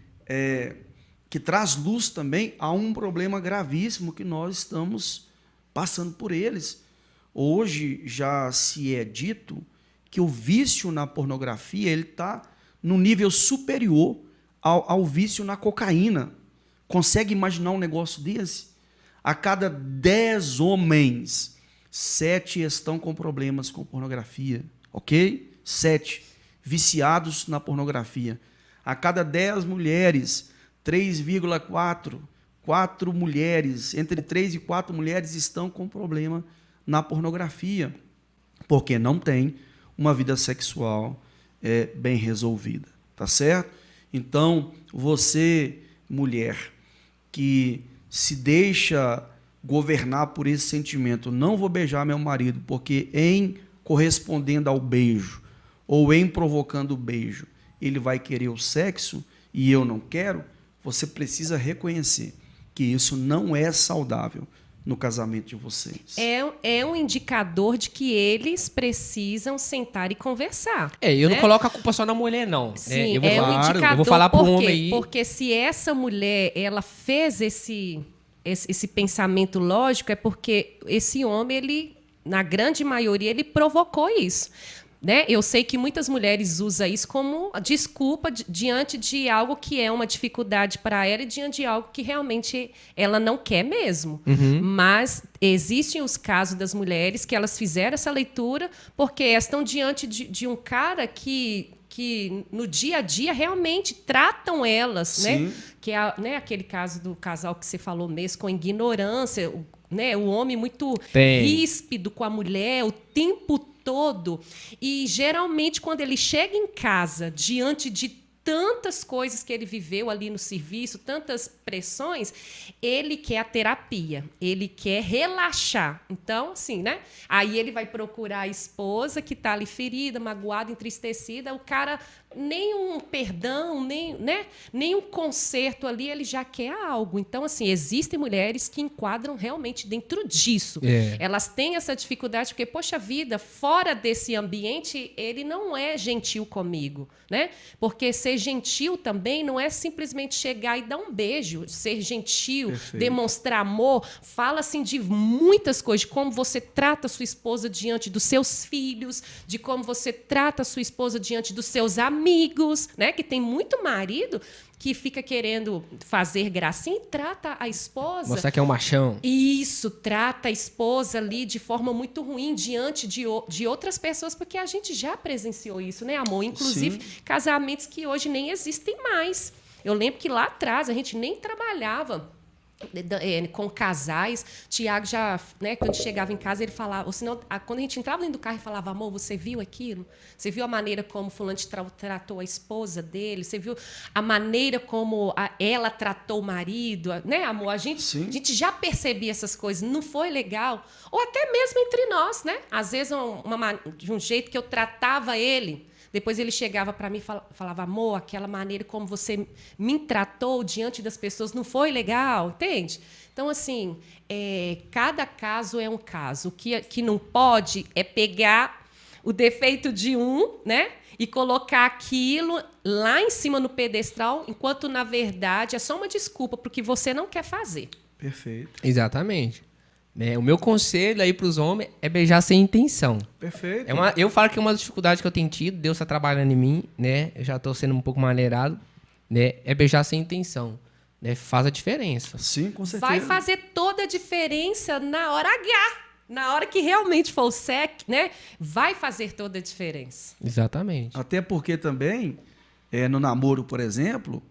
traz luz também a um problema gravíssimo que nós estamos passando por eles. Hoje já se é dito que o vício na pornografia está num nível superior ao vício na cocaína. Consegue imaginar um negócio desse? A cada 10 homens, 7 estão com problemas com pornografia, ok? 7 viciados na pornografia. A cada 10 mulheres, 3,4 mulheres, entre 3 e 4 mulheres estão com problema na pornografia, porque não tem uma vida sexual bem resolvida, tá certo? Então, você, mulher, que se deixa governar por esse sentimento. Não vou beijar meu marido, porque em correspondendo ao beijo ou em provocando o beijo, ele vai querer o sexo e eu não quero. Você precisa reconhecer que isso não é saudável no casamento de vocês. É um indicador de que eles precisam sentar e conversar. Eu né? não coloco a culpa só na mulher, não. Sim, Eu vou, é um indicador. eu vou falar pro por quê? homem aí. Porque se essa mulher ela fez esse pensamento lógico, é porque esse homem, ele, na grande maioria, ele provocou isso. Né? Eu sei que muitas mulheres usam isso como desculpa diante de algo que é uma dificuldade para ela e diante de algo que realmente ela não quer mesmo. Mas existem os casos das mulheres que elas fizeram essa leitura porque elas estão diante de um cara que no dia a dia realmente tratam elas, né? Que é né, aquele caso do casal que você falou mesmo, com ignorância, né? O homem muito ríspido com a mulher o tempo todo. E geralmente quando ele chega em casa diante de tantas coisas que ele viveu ali no serviço, tantas pressões, ele quer a terapia, ele quer relaxar. Então, assim, né? Aí ele vai procurar a esposa que está ali ferida, magoada, entristecida. O cara, nem um perdão, nem um conserto ali, ele já quer algo. Então, assim, existem mulheres que enquadram realmente dentro disso. Elas têm essa dificuldade porque, poxa vida, fora desse ambiente, ele não é gentil comigo, né? Porque ser gentil também não é simplesmente chegar e dar um beijo. Ser gentil, demonstrar amor, fala assim de muitas coisas, de como você trata a sua esposa diante dos seus filhos, de como você trata a sua esposa diante dos seus amigos, né? Que tem muito marido que fica querendo fazer gracinha e trata a esposa... Mostrar que é um machão. Isso, trata a esposa ali de forma muito ruim diante de outras pessoas, porque a gente já presenciou isso, né, amor? Inclusive, casamentos que hoje nem existem mais. Eu lembro que lá atrás a gente nem trabalhava com casais. Tiago já, né, quando chegava em casa, ele falava, ou senão, quando a gente entrava dentro do carro, ele falava, amor, você viu aquilo? Você viu a maneira como fulano tratou a esposa dele? Você viu a maneira como ela tratou o marido? Né, amor? A gente já percebia essas coisas, não foi legal? Ou até mesmo entre nós, né? Às vezes, de um jeito que eu tratava ele, depois ele chegava para mim e falava, amor, aquela maneira como você me tratou diante das pessoas não foi legal, entende? Então, assim, cada caso é um caso. O que não pode é pegar o defeito de um, né, e colocar aquilo lá em cima no pedestal, enquanto, na verdade, é só uma desculpa para o que você não quer fazer. Perfeito. Exatamente. O meu conselho aí para os homens é beijar sem intenção. Perfeito. Eu falo que é uma das dificuldades que eu tenho tido, Deus está trabalhando em mim, né? Eu já estou sendo um pouco maneirado, né? É beijar sem intenção, né? Faz a diferença. Sim, com certeza. Vai fazer toda a diferença na hora H. Na hora que realmente for o sexo, né? Vai fazer toda a diferença. Exatamente. Até porque também, no namoro, por exemplo...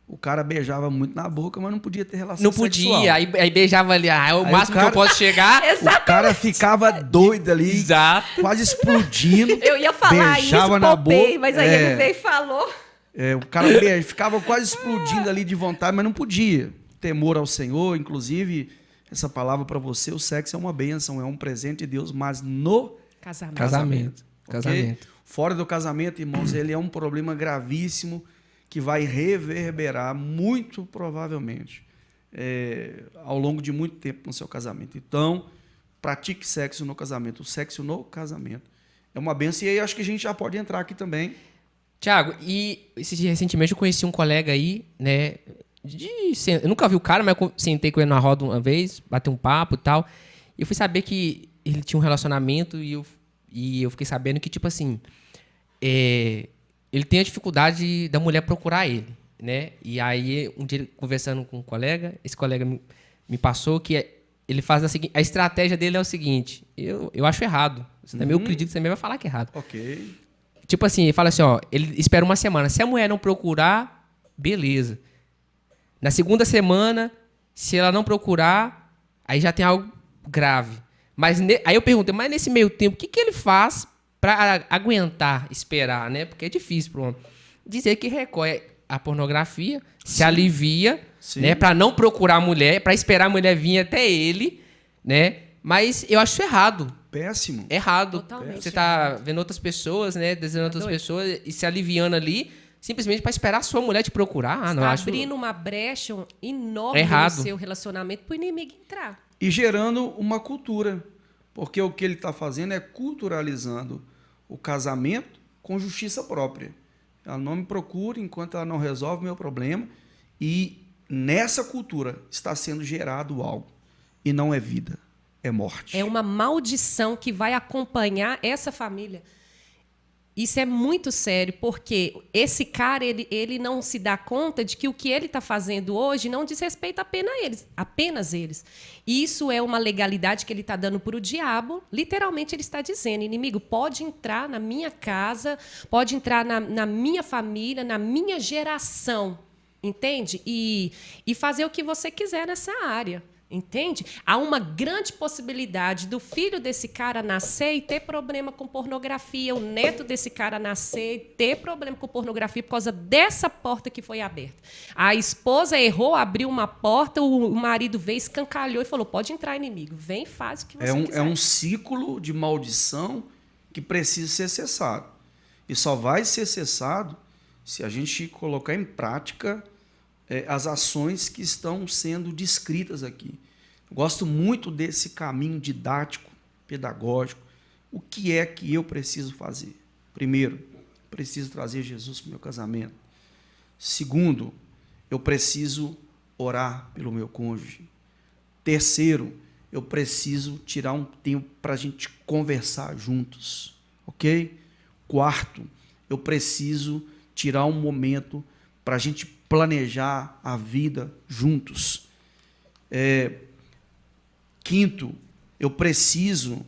O cara beijava muito na boca, mas não podia ter relação Não sexual. podia, aí beijava ali, é o máximo que eu posso chegar. O cara ficava doido ali, Exato. quase explodindo. Eu ia falar beijava isso, na poupei, boca, mas aí ele veio e falou. O cara ficava quase explodindo ali de vontade, mas não podia. Temor ao Senhor, inclusive, essa palavra para você, o sexo é uma bênção, é um presente de Deus, mas no casamento. Okay? Fora do casamento, irmãos, ele é um problema gravíssimo, que vai reverberar muito provavelmente ao longo de muito tempo no seu casamento. Então, pratique sexo no casamento. O sexo no casamento é uma bênção. E aí acho que a gente já pode entrar aqui também. Tiago, e recentemente eu conheci um colega aí, né? Eu nunca vi o cara, mas eu sentei com ele na roda uma vez, batei um papo e tal. E eu fui saber que ele tinha um relacionamento e eu fiquei sabendo que, tipo assim... ele tem a dificuldade da mulher procurar ele, né? E aí, um dia, conversando com um colega, esse colega me passou que ele faz a estratégia dele é o seguinte, eu acho errado. Você também, eu acredito que você também vai falar que é errado. Ok. Tipo assim, ele fala assim, ele espera uma semana. Se a mulher não procurar, beleza. Na segunda semana, se ela não procurar, aí já tem algo grave. Mas aí eu perguntei, mas nesse meio tempo, o que ele faz para aguentar, esperar, né? Porque é difícil para o homem. Dizer que recorre à pornografia, se alivia, né? Para não procurar a mulher, para esperar a mulher vir até ele, né? Mas eu acho errado. Péssimo. Errado. Totalmente. Você tá vendo outras pessoas, né? Desejando outras pessoas e se aliviando ali, simplesmente para esperar a sua mulher te procurar. Ah, não, Está acho abrindo uma brecha enorme errado no seu relacionamento para o inimigo entrar. E gerando uma cultura. Porque o que ele está fazendo é culturalizando o casamento com justiça própria. Ela não me procura enquanto ela não resolve o meu problema. E nessa cultura está sendo gerado algo. E não é vida, é morte. É uma maldição que vai acompanhar essa família. Isso é muito sério, porque esse cara ele não se dá conta de que o que ele está fazendo hoje não diz respeito apenas eles. Isso é uma legalidade que ele está dando para o diabo. Literalmente, ele está dizendo, inimigo, pode entrar na minha casa, pode entrar na minha família, na minha geração, entende? E fazer o que você quiser nessa área. Entende? Há uma grande possibilidade do filho desse cara nascer e ter problema com pornografia, o neto desse cara nascer e ter problema com pornografia por causa dessa porta que foi aberta. A esposa errou, abriu uma porta, o marido veio, escancalhou e falou, pode entrar, inimigo, vem, faz o que você quiser. É um ciclo de maldição que precisa ser cessado. E só vai ser cessado se a gente colocar em prática as ações que estão sendo descritas aqui. Eu gosto muito desse caminho didático, pedagógico. O que é que eu preciso fazer? Primeiro, preciso trazer Jesus para o meu casamento. Segundo, eu preciso orar pelo meu cônjuge. Terceiro, eu preciso tirar um tempo para a gente conversar juntos, ok? Quarto, eu preciso tirar um momento para a gente planejar a vida juntos. Quinto, eu preciso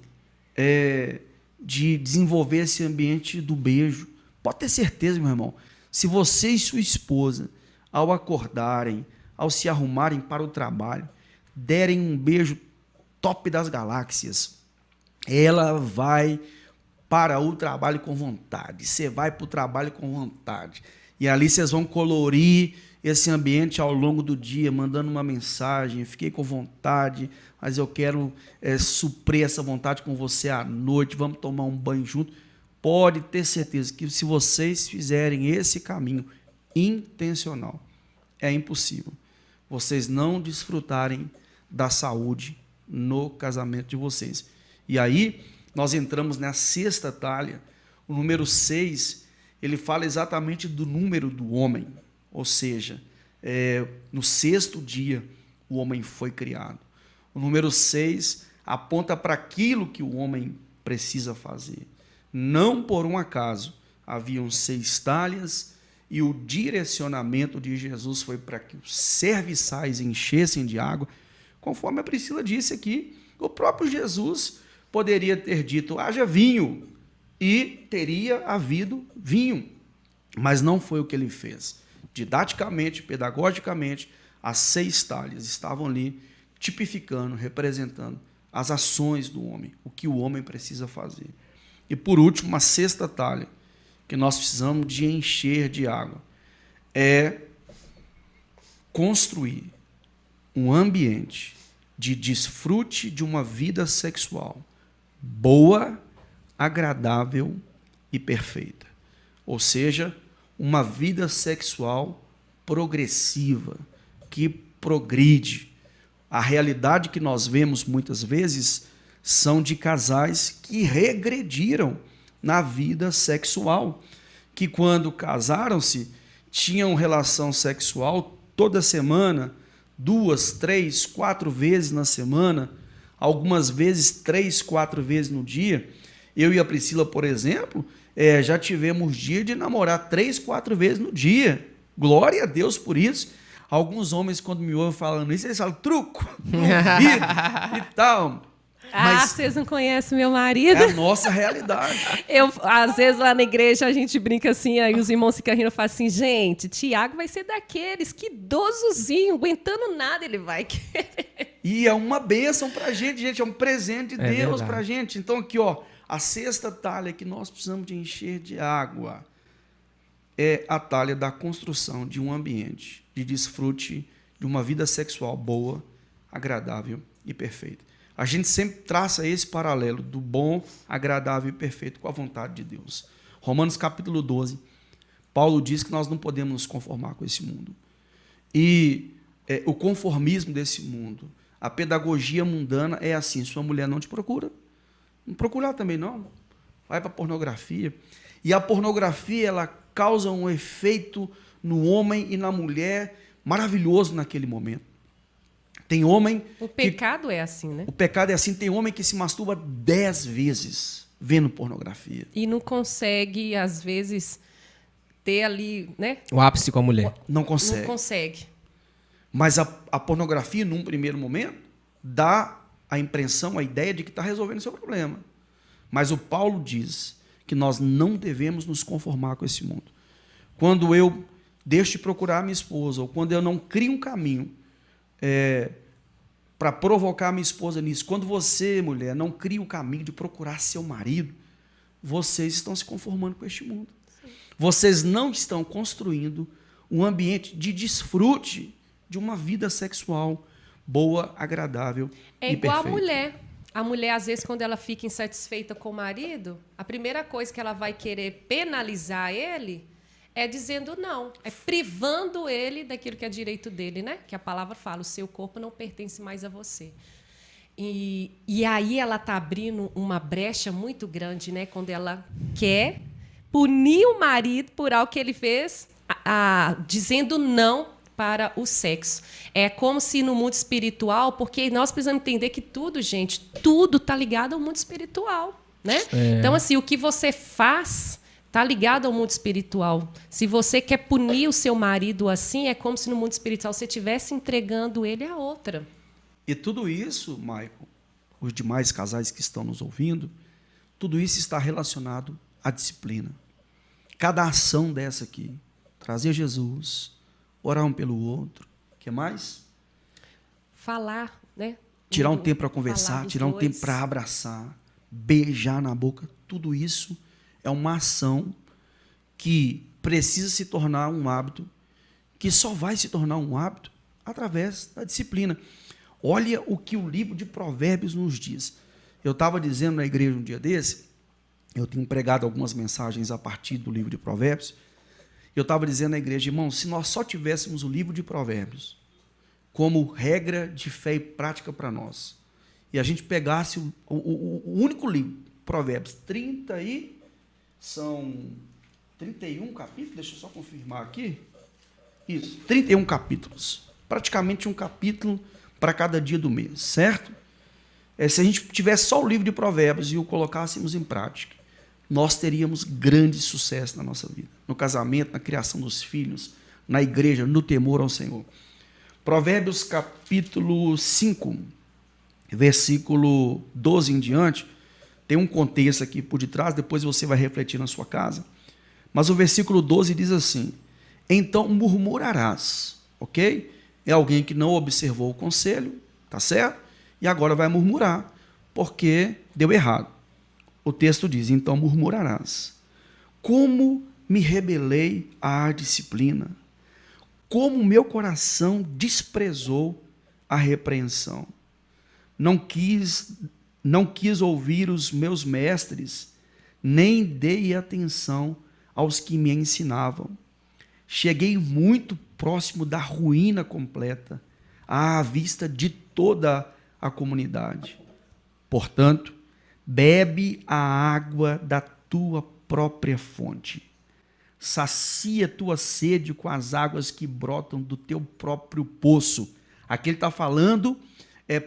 de desenvolver esse ambiente do beijo. Pode ter certeza, meu irmão, se você e sua esposa, ao acordarem, ao se arrumarem para o trabalho, derem um beijo top das galáxias, ela vai para o trabalho com vontade, você vai para o trabalho com vontade. E ali vocês vão colorir esse ambiente ao longo do dia, mandando uma mensagem, fiquei com vontade, mas eu quero suprir essa vontade com você à noite, vamos tomar um banho junto. Pode ter certeza que se vocês fizerem esse caminho intencional, é impossível vocês não desfrutarem da saúde no casamento de vocês. E aí, nós entramos na sexta talha, o número 6, ele fala exatamente do número do homem, ou seja, no sexto dia o homem foi criado. O número 6 aponta para aquilo que o homem precisa fazer. Não por um acaso haviam 6 talhas e o direcionamento de Jesus foi para que os serviçais enchessem de água. Conforme a Priscila disse aqui, o próprio Jesus poderia ter dito, haja vinho, e teria havido vinho. Mas não foi o que ele fez. Didaticamente, pedagogicamente, as 6 talhas estavam ali tipificando, representando as ações do homem, o que o homem precisa fazer. E, por último, uma sexta talha, que nós precisamos de encher de água, é construir um ambiente de desfrute de uma vida sexual boa, agradável e perfeita. Ou seja, uma vida sexual progressiva, que progride. A realidade que nós vemos muitas vezes são de casais que regrediram na vida sexual, que quando casaram-se, tinham relação sexual toda semana, 2, 3, 4 vezes na semana, algumas vezes 3, 4 vezes no dia. Eu e a Priscila, por exemplo, já tivemos dia de namorar 3, 4 vezes no dia. Glória a Deus por isso. Alguns homens, quando me ouvem falando isso, eles falam, truco, duvido e tal. Mas vocês não conhecem meu marido? é a nossa realidade. Às vezes, lá na igreja, a gente brinca assim, aí os irmãos ficam rindo e falam assim, gente, Tiago vai ser daqueles, que idosozinho, aguentando nada ele vai querer. E é uma bênção pra gente, é um presente de Deus verdade. pra gente. Então aqui, ó, a sexta talha que nós precisamos de encher de água é a talha da construção de um ambiente de desfrute de uma vida sexual boa, agradável e perfeita. A gente sempre traça esse paralelo do bom, agradável e perfeito com a vontade de Deus. Romanos capítulo 12, Paulo diz que nós não podemos nos conformar com esse mundo. E o conformismo desse mundo, a pedagogia mundana é assim: sua mulher não te procura, não procura também não, vai para a pornografia. E a pornografia, ela causa um efeito no homem e na mulher maravilhoso naquele momento. Tem homem... O pecado é assim, né? O pecado é assim. Tem homem que se masturba 10 vezes vendo pornografia. E não consegue, às vezes, ter ali, né? O ápice com a mulher. Não consegue. Não consegue. Mas a pornografia, num primeiro momento, dá a impressão, a ideia de que está resolvendo o seu problema. Mas o Paulo diz que nós não devemos nos conformar com esse mundo. Quando eu deixo de procurar a minha esposa, ou quando eu não crio um caminho para provocar a minha esposa nisso, quando você, mulher, não cria o caminho de procurar seu marido, vocês estão se conformando com este mundo. Sim. Vocês não estão construindo um ambiente de desfrute de uma vida sexual boa, agradável e perfeita. É igual a mulher. A mulher, às vezes, quando ela fica insatisfeita com o marido, a primeira coisa que ela vai querer penalizar ele é dizendo não, é privando ele daquilo que é direito dele, né? Que a palavra fala, o seu corpo não pertence mais a você. E aí ela está abrindo uma brecha muito grande, né? Quando ela quer punir o marido por algo que ele fez, dizendo não para o sexo. É como se no mundo espiritual, porque nós precisamos entender que tudo, gente, tudo está ligado ao mundo espiritual, né? Então, assim, o que você faz está ligado ao mundo espiritual. Se você quer punir o seu marido assim, é como se no mundo espiritual você estivesse entregando ele a outra. E tudo isso, Michael, os demais casais que estão nos ouvindo, tudo isso está relacionado à disciplina. Cada ação dessa aqui, trazer Jesus, orar um pelo outro, o que mais? Falar, né? Tirar um tempo para conversar, tirar um tempo para abraçar, beijar na boca, tudo isso é uma ação que precisa se tornar um hábito, que só vai se tornar um hábito através da disciplina. Olha o que o livro de Provérbios nos diz. Eu estava dizendo na igreja um dia desse, eu tenho pregado algumas mensagens a partir do livro de Provérbios, eu estava dizendo na igreja, irmão, se nós só tivéssemos o livro de Provérbios como regra de fé e prática para nós, e a gente pegasse o único livro, Provérbios, 31 capítulos, deixa eu só confirmar aqui, isso, 31 capítulos, praticamente um capítulo para cada dia do mês, certo? Se a gente tivesse só o livro de Provérbios e o colocássemos em prática, nós teríamos grande sucesso na nossa vida, no casamento, na criação dos filhos, na igreja, no temor ao Senhor. Provérbios capítulo 5, versículo 12 em diante, tem um contexto aqui por detrás, depois você vai refletir na sua casa, mas o versículo 12 diz assim, então murmurarás, ok? É alguém que não observou o conselho, tá certo? E agora vai murmurar, porque deu errado. O texto diz, então murmurarás. Como me rebelei à disciplina, como meu coração desprezou a repreensão. Não quis ouvir os meus mestres, nem dei atenção aos que me ensinavam. Cheguei muito próximo da ruína completa, à vista de toda a comunidade. Portanto, bebe a água da tua própria fonte. Sacia tua sede com as águas que brotam do teu próprio poço. Aqui ele está falando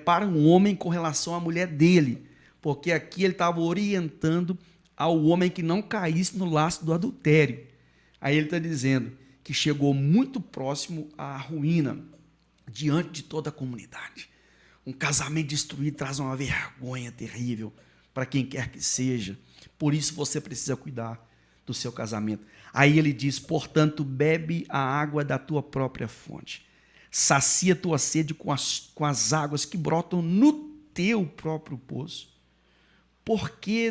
para um homem com relação à mulher dele, porque aqui ele estava orientando ao homem que não caísse no laço do adultério. Aí ele está dizendo que chegou muito próximo à ruína, diante de toda a comunidade. Um casamento destruído traz uma vergonha terrível para quem quer que seja. Por isso você precisa cuidar do seu casamento. Aí ele diz, portanto, bebe a água da tua própria fonte. Sacia tua sede com as águas que brotam no teu próprio poço. Por que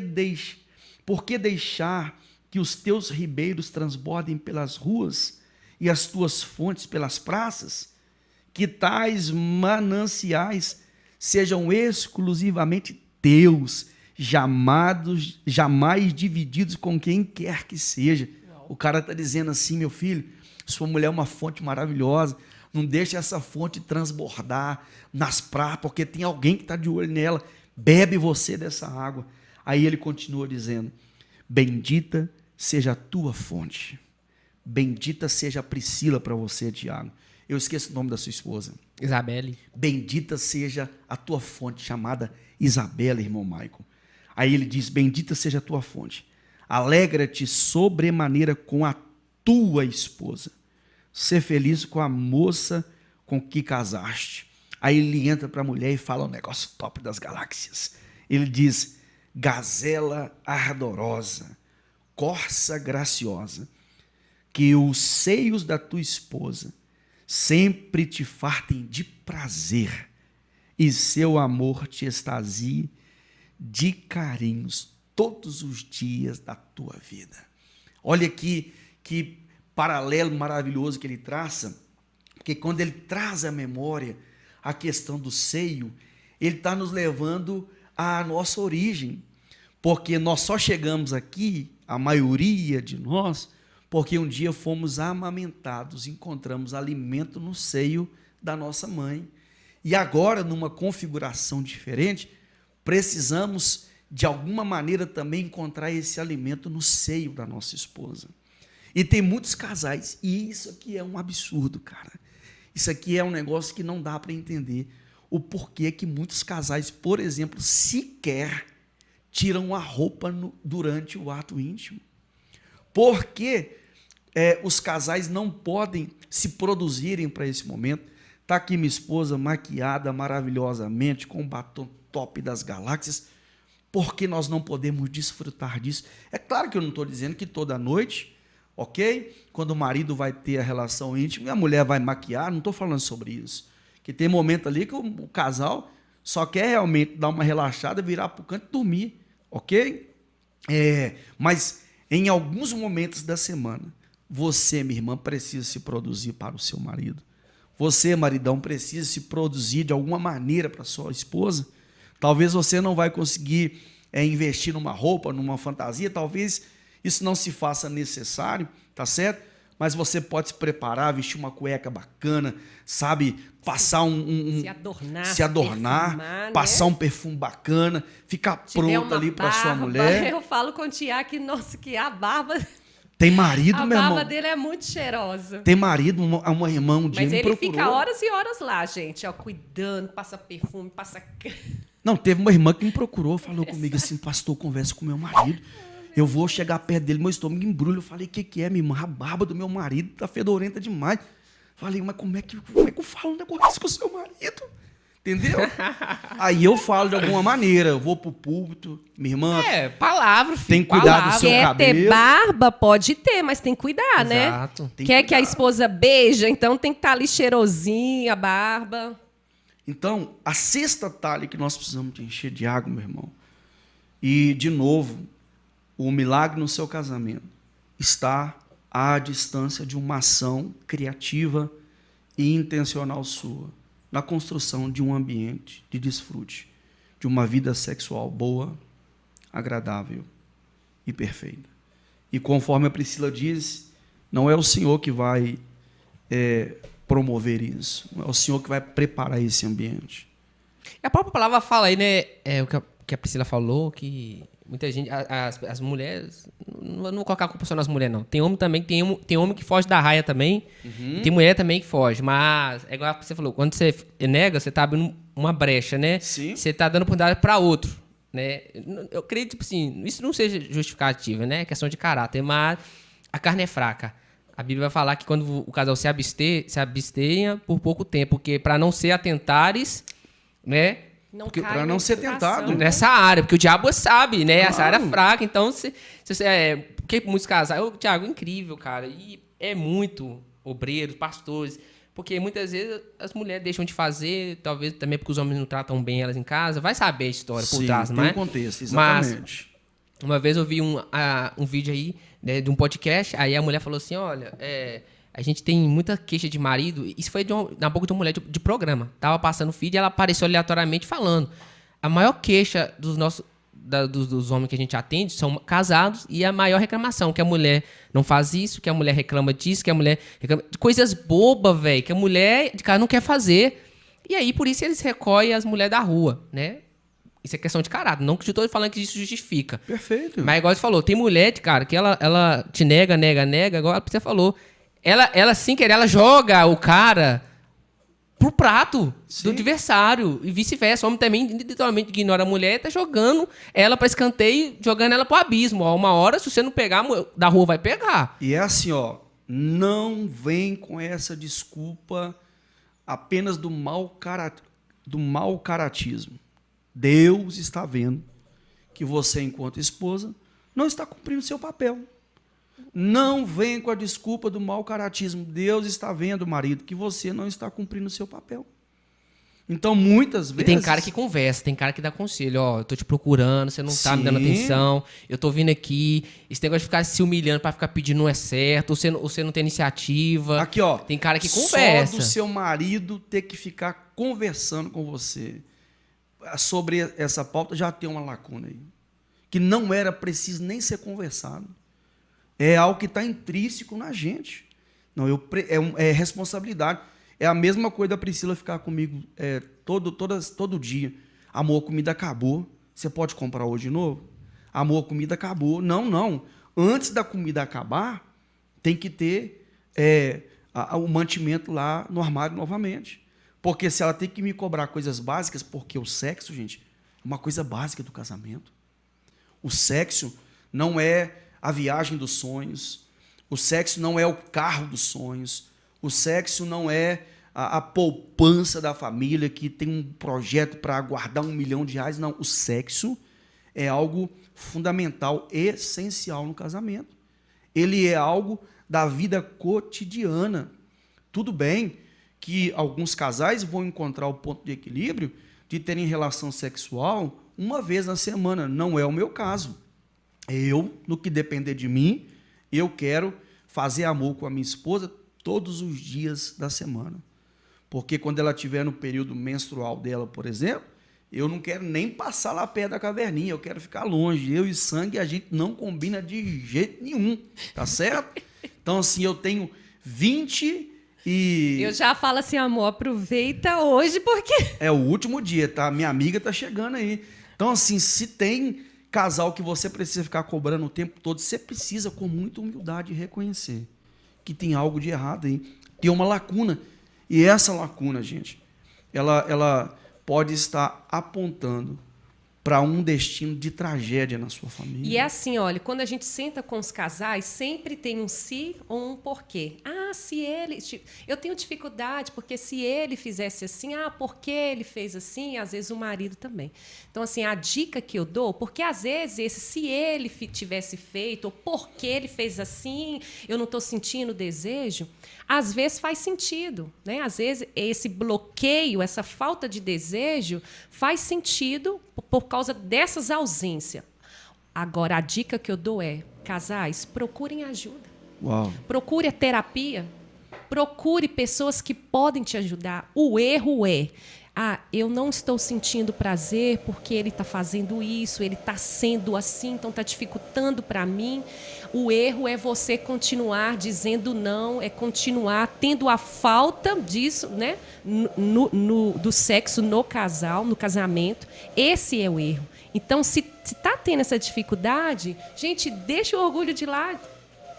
deixar que os teus ribeiros transbordem pelas ruas e as tuas fontes pelas praças? que tais mananciais sejam exclusivamente teus, jamais divididos com quem quer que seja. O cara está dizendo assim, meu filho, sua mulher é uma fonte maravilhosa, não deixe essa fonte transbordar nas praias, porque tem alguém que está de olho nela, bebe você dessa água. Aí ele continua dizendo, bendita seja a tua fonte, bendita seja a Priscila para você, Tiago. Eu esqueço o nome da sua esposa. Isabelle. Bendita seja a tua fonte, chamada Isabela, irmão Michael. Aí ele diz, bendita seja a tua fonte. Alegra-te sobremaneira com a tua esposa. Ser feliz com a moça com que casaste. Aí ele entra para a mulher e fala um negócio top das galáxias. Ele diz, gazela ardorosa, corça graciosa, que os seios da tua esposa sempre te fartem de prazer e seu amor te extasie de carinhos todos os dias da tua vida. Olha aqui que paralelo maravilhoso que ele traça, porque quando ele traz à memória a questão do seio, ele está nos levando à nossa origem, porque nós só chegamos aqui, a maioria de nós, porque um dia fomos amamentados, encontramos alimento no seio da nossa mãe. E agora, numa configuração diferente, precisamos, de alguma maneira, também encontrar esse alimento no seio da nossa esposa. E tem muitos casais, e isso aqui é um absurdo, cara. Isso aqui é um negócio que não dá para entender. O porquê que muitos casais, por exemplo, sequer tiram a roupa durante o ato íntimo. Porque os casais não podem se produzirem para esse momento. Está aqui minha esposa maquiada maravilhosamente, com um batom top das galáxias. Por que nós não podemos desfrutar disso? É claro que eu não estou dizendo que toda noite, ok? Quando o marido vai ter a relação íntima e a mulher vai maquiar, não estou falando sobre isso. Que tem momento ali que o casal só quer realmente dar uma relaxada, virar para o canto e dormir, ok? Mas em alguns momentos da semana, você, minha irmã, precisa se produzir para o seu marido. Você, maridão, precisa se produzir de alguma maneira para a sua esposa. Talvez você não vai conseguir investir numa roupa, numa fantasia, talvez isso não se faça necessário, tá certo? Mas você pode se preparar, vestir uma cueca bacana, sabe? Passar se adornar, perfumar, passar, né? Um perfume bacana, ficar pronto ali para sua mulher. Eu falo com o Tiago que, nossa, que a barba... Tem marido, meu irmão. A barba dele é muito cheirosa. Tem marido, uma irmã um dia Mas me ele procurou. fica horas e horas lá, gente, ó, cuidando, passa perfume, passa... Não, teve uma irmã que me procurou, falou comigo assim, pastor, conversa com meu marido. Eu vou chegar perto dele, meu estômago embrulha. Eu falei, o que é, minha irmã? A barba do meu marido tá fedorenta demais. Falei, mas como é que eu falo um negócio desse com o seu marido? Entendeu? Aí eu falo de alguma maneira, eu vou pro púlpito, minha irmã... palavra, filho. Tem que cuidar do seu cabelo. Quer ter barba? Pode ter, mas tem que cuidar, Exato. né? Tem Quer que que a esposa beija, então tem que estar ali cheirosinha, a barba. Então, a sexta talha que nós precisamos de encher de água, meu irmão. E, de novo, o milagre no seu casamento está à distância de uma ação criativa e intencional sua, na construção de um ambiente de desfrute, de uma vida sexual boa, agradável e perfeita. E conforme a Priscila diz, não é o Senhor que vai promover isso, não é o Senhor que vai preparar esse ambiente. A própria palavra fala aí, né, o que a Priscila falou, que muita gente, as mulheres, não vou colocar a culpa só nas mulheres, não. Tem homem também, tem homem que foge da raia também, e tem mulher também que foge, mas é igual você falou, quando você nega, você tá abrindo uma brecha, né? Sim. Você tá dando oportunidade para outro, né? Eu creio, tipo assim, isso não seja justificativa, né? É questão de caráter, mas a carne é fraca. A Bíblia vai falar que quando o casal se abstenha por pouco tempo, porque para não ser atentares, né? Para não ser tentado. Nessa área, porque o diabo sabe, né? Claro. Essa área é fraca. Então, porque muitos casais... Tiago, incrível, cara. E é muito obreiros, pastores. Porque muitas vezes as mulheres deixam de fazer, talvez também porque os homens não tratam bem elas em casa. Vai saber a história por trás, tem né? um contexto, exatamente. Mas uma vez eu vi um vídeo aí, né, de um podcast, aí a mulher falou assim, olha, A gente tem muita queixa de marido. Isso foi na boca de uma mulher de programa. Tava passando o feed e ela apareceu aleatoriamente falando. A maior queixa dos homens que a gente atende são casados e a maior reclamação, que a mulher não faz isso, que a mulher reclama disso, que a mulher reclama de coisas bobas, velho, que a mulher de cara não quer fazer. E aí, por isso, eles recolhem as mulheres da rua, né? Isso é questão de caráter. Não que eu estou falando que isso justifica. Perfeito. Mas igual você falou, tem mulher, cara, que ela te nega, igual você falou. Ela sem querer, ela joga o cara pro prato do adversário e vice-versa. O homem também literalmente ignora a mulher e tá jogando ela pra escanteio, jogando ela pro abismo. Ó, uma hora, se você não pegar, da rua vai pegar. E é assim, ó, não vem com essa desculpa apenas do mau caratismo. Deus está vendo que você, enquanto esposa, não está cumprindo seu papel. Não vem com a desculpa do mau caratismo. Deus está vendo, marido, que você não está cumprindo o seu papel. Então, muitas vezes... E tem cara que conversa, tem cara que dá conselho. Ó, eu tô te procurando, você não tá me dando atenção, eu tô vindo aqui. Esse negócio de ficar se humilhando para ficar pedindo não é certo, ou você não tem iniciativa. Aqui, ó. Tem cara que conversa. Só do seu marido ter que ficar conversando com você sobre essa pauta já tem uma lacuna aí. Que não era preciso nem ser conversado. É algo que está intrínseco na gente. Não, é responsabilidade. É a mesma coisa da Priscila ficar comigo todo dia. Amor, a comida acabou. Você pode comprar hoje de novo? Amor, a comida acabou. Não. Antes da comida acabar, tem que ter o mantimento lá no armário novamente. Porque se ela tem que me cobrar coisas básicas, porque o sexo, gente, é uma coisa básica do casamento. O sexo não é a viagem dos sonhos. O sexo não é o carro dos sonhos. O sexo não é a poupança da família que tem um projeto para guardar R$1 milhão. Não, o sexo é algo fundamental, essencial no casamento. Ele é algo da vida cotidiana. Tudo bem que alguns casais vão encontrar o ponto de equilíbrio de terem relação sexual uma vez na semana. Não é o meu caso. Eu, no que depender de mim, eu quero fazer amor com a minha esposa todos os dias da semana. Porque quando ela estiver no período menstrual dela, por exemplo, eu não quero nem passar lá perto da caverninha, eu quero ficar longe. Eu e sangue, a gente não combina de jeito nenhum, tá certo? Então, assim, eu tenho 20 e... Eu já falo assim, amor, aproveita hoje, porque... É o último dia, tá? Minha amiga tá chegando aí. Então, assim, se tem casal que você precisa ficar cobrando o tempo todo, você precisa, com muita humildade, reconhecer que tem algo de errado aí. Tem uma lacuna. E essa lacuna, gente, ela pode estar apontando para um destino de tragédia na sua família. E é assim, olha, quando a gente senta com os casais, sempre tem um se ou um porquê. Ah, se ele... Eu tenho dificuldade, porque se ele fizesse assim, por que ele fez assim? Às vezes o marido também. Então, assim, a dica que eu dou, porque às vezes se ele tivesse feito, ou por que ele fez assim, eu não estou sentindo desejo, às vezes faz sentido, né? Às vezes esse bloqueio, essa falta de desejo faz sentido por causa dessas ausências. Agora, a dica que eu dou é, casais, procurem ajuda. Uau. Procure a terapia. Procure pessoas que podem te ajudar. O erro é, eu não estou sentindo prazer porque ele está fazendo isso, ele está sendo assim, então está dificultando para mim. O erro é você continuar dizendo não, é continuar tendo a falta disso, né? Do sexo no casal, no casamento. Esse é o erro. Então, se está tendo essa dificuldade, gente, deixa o orgulho de lado.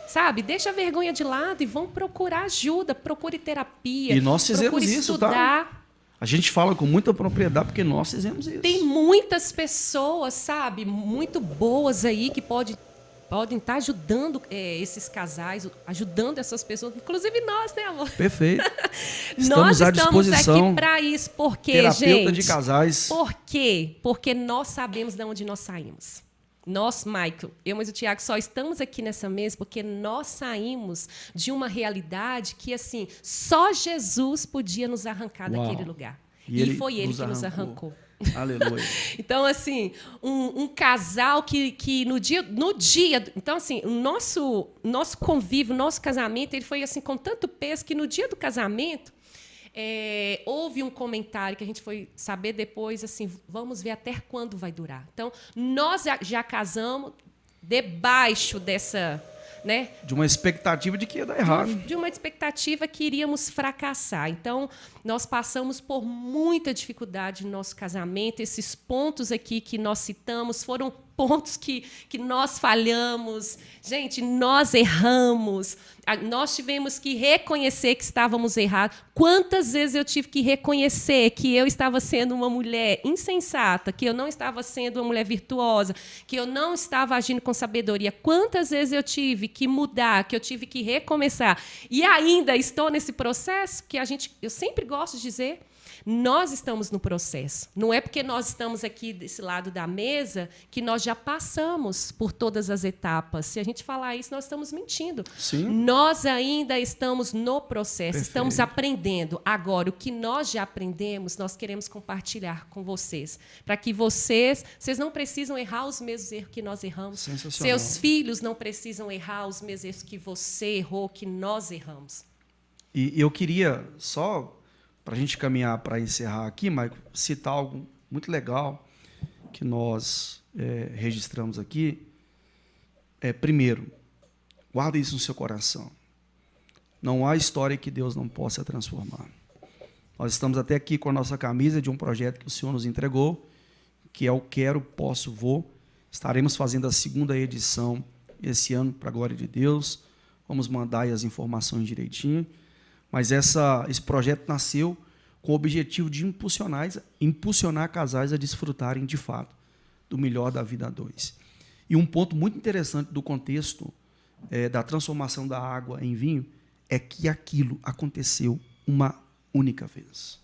Sabe? Deixa a vergonha de lado e vão procurar ajuda, procure terapia. E nós fizemos isso, estudar. tá? A gente fala com muita propriedade porque nós fizemos isso. Tem muitas pessoas, sabe, muito boas aí que podem estar ajudando esses casais, ajudando essas pessoas, inclusive nós, né, amor? Perfeito. Nós à disposição. aqui para isso. Por quê, terapeuta gente? de casais. Por quê? Porque nós sabemos de onde nós saímos. Nós, Michael, eu e o Tiago, só estamos aqui nessa mesa porque nós saímos de uma realidade que, assim, só Jesus podia nos arrancar daquele lugar. E foi Ele que nos arrancou. Aleluia. Então, assim, um casal que no dia. Então, assim, o nosso convívio, o nosso casamento, ele foi assim com tanto peso que no dia do casamento houve um comentário que a gente foi saber depois, assim, vamos ver até quando vai durar. Então, nós já casamos debaixo dessa. Né? De uma expectativa de que ia dar errado. De uma expectativa que iríamos fracassar. Então, nós passamos por muita dificuldade no nosso casamento. Esses pontos aqui que nós citamos foram pontos que nós falhamos. Gente, nós erramos. Nós tivemos que reconhecer que estávamos errados. Quantas vezes eu tive que reconhecer que eu estava sendo uma mulher insensata, que eu não estava sendo uma mulher virtuosa, que eu não estava agindo com sabedoria. Quantas vezes eu tive que mudar, que eu tive que recomeçar. E ainda estou nesse processo que eu sempre gosto de dizer, nós estamos no processo. Não é porque nós estamos aqui desse lado da mesa que nós já passamos por todas as etapas. Se a gente falar isso, nós estamos mentindo. Sim. Nós ainda estamos no processo, Perfeito. Estamos aprendendo. Agora, o que nós já aprendemos, nós queremos compartilhar com vocês. Para que vocês não precisam errar os mesmos erros que nós erramos. Sensacional. Seus filhos não precisam errar os mesmos erros que você errou, que nós erramos. E eu queria só, para a gente caminhar para encerrar aqui, Maico, citar algo muito legal que nós registramos aqui. Primeiro, guarda isso no seu coração. Não há história que Deus não possa transformar. Nós estamos até aqui com a nossa camisa de um projeto que o Senhor nos entregou, que é o Quero, Posso, Vou. Estaremos fazendo a 2ª edição esse ano, para a glória de Deus. Vamos mandar aí as informações direitinho. Mas esse projeto nasceu com o objetivo de impulsionar casais a desfrutarem, de fato, do melhor da vida a dois. E um ponto muito interessante do contexto da transformação da água em vinho é que aquilo aconteceu uma única vez.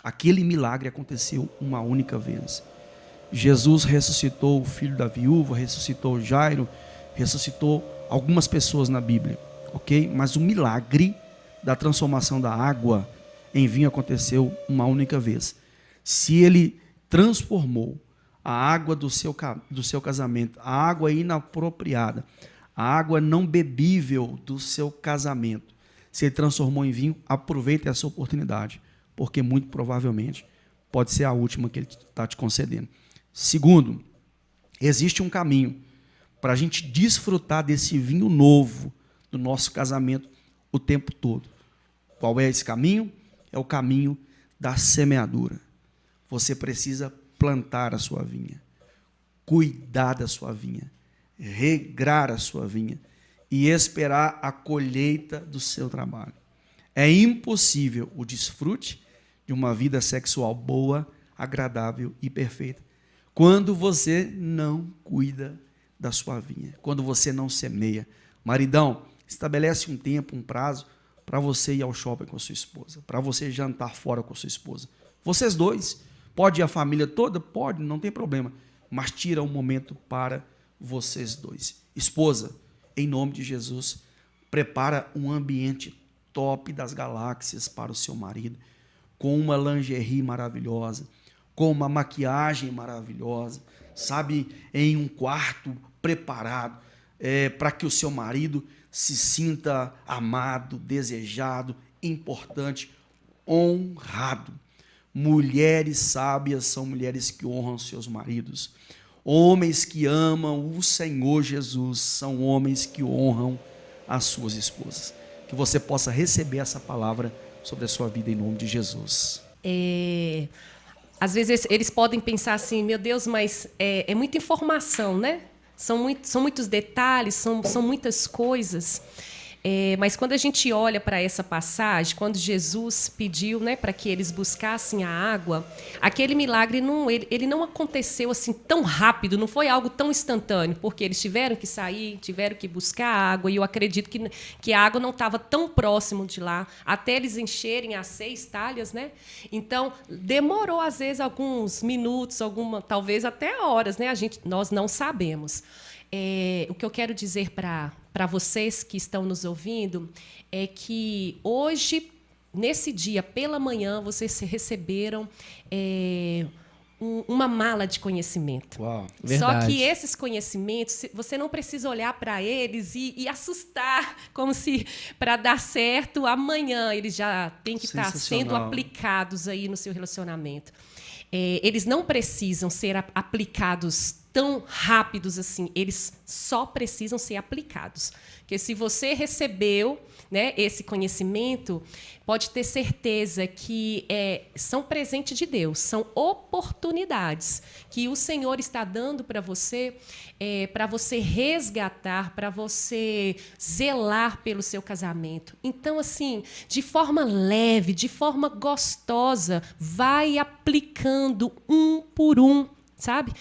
Aquele milagre aconteceu uma única vez. Jesus ressuscitou o filho da viúva, ressuscitou Jairo, ressuscitou algumas pessoas na Bíblia, ok? Mas o milagre da transformação da água em vinho aconteceu uma única vez. Se ele transformou a água do seu casamento, a água inapropriada, a água não bebível do seu casamento, se ele transformou em vinho, aproveite essa oportunidade, porque muito provavelmente pode ser a última que ele está te concedendo. Segundo, existe um caminho para a gente desfrutar desse vinho novo do nosso casamento o tempo todo. Qual é esse caminho? É o caminho da semeadura. Você precisa plantar a sua vinha, cuidar da sua vinha, regrar a sua vinha e esperar a colheita do seu trabalho. É impossível o desfrute de uma vida sexual boa, agradável e perfeita quando você não cuida da sua vinha, quando você não semeia. Maridão, estabelece um tempo, um prazo para você ir ao shopping com a sua esposa, para você jantar fora com a sua esposa. Vocês dois, pode ir a família toda? Pode, não tem problema, mas tira um momento para vocês dois. Esposa, em nome de Jesus, prepara um ambiente top das galáxias para o seu marido, com uma lingerie maravilhosa, com uma maquiagem maravilhosa, sabe, em um quarto preparado para que o seu marido se sinta amado, desejado, importante, honrado. Mulheres sábias são mulheres que honram seus maridos. Homens que amam o Senhor Jesus são homens que honram as suas esposas. Que você possa receber essa palavra sobre a sua vida em nome de Jesus. Às vezes eles podem pensar assim, meu Deus, mas é muita informação, né? São muitos detalhes, são muitas coisas. Mas quando a gente olha para essa passagem, quando Jesus pediu, né, para que eles buscassem a água, aquele milagre ele não aconteceu assim tão rápido, não foi algo tão instantâneo, porque eles tiveram que sair, tiveram que buscar a água, e eu acredito que a água não estava tão próximo de lá, até eles encherem as 6 talhas, né? Então, demorou, às vezes, alguns minutos, talvez até horas, né? Nós não sabemos. O que eu quero dizer para vocês que estão nos ouvindo é que hoje, nesse dia, pela manhã, vocês receberam uma mala de conhecimento. Uau. Verdade. Só que esses conhecimentos, você não precisa olhar para eles e assustar, como se para dar certo amanhã eles já têm que estar sendo aplicados aí no seu relacionamento. Eles não precisam ser aplicados tão rápidos assim, eles só precisam ser aplicados. Porque se você recebeu, né, esse conhecimento, pode ter certeza que são presentes de Deus, são oportunidades que o Senhor está dando para você resgatar, para você zelar pelo seu casamento. Então, assim, de forma leve, de forma gostosa, vai aplicando um por um, sabe?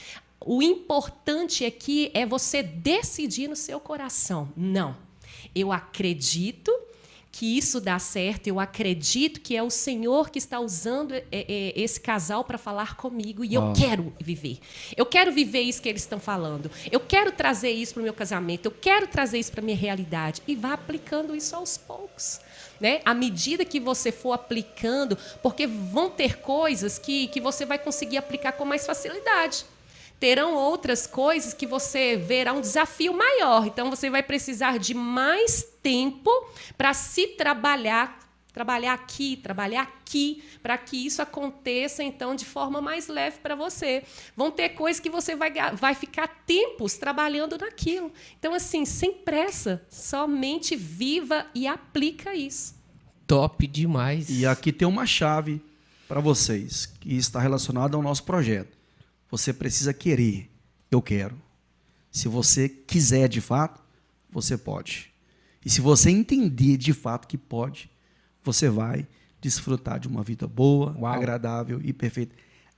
O importante aqui é você decidir no seu coração. Não, eu acredito que isso dá certo, eu acredito que é o Senhor que está usando esse casal para falar comigo e eu quero viver. Eu quero viver isso que eles estão falando. Eu quero trazer isso para o meu casamento, eu quero trazer isso para a minha realidade. E vá aplicando isso aos poucos. Né? À medida que você for aplicando, porque vão ter coisas que você vai conseguir aplicar com mais facilidade. Terão outras coisas que você verá um desafio maior. Então, você vai precisar de mais tempo para se trabalhar aqui, para que isso aconteça, então, de forma mais leve para você. Vão ter coisas que você vai ficar tempos trabalhando naquilo. Então, assim, sem pressa, somente viva e aplica isso. Top demais. E aqui tem uma chave para vocês, que está relacionada ao nosso projeto. Você precisa querer. Eu quero. Se você quiser de fato, você pode. E se você entender de fato que pode, você vai desfrutar de uma vida boa, agradável e perfeita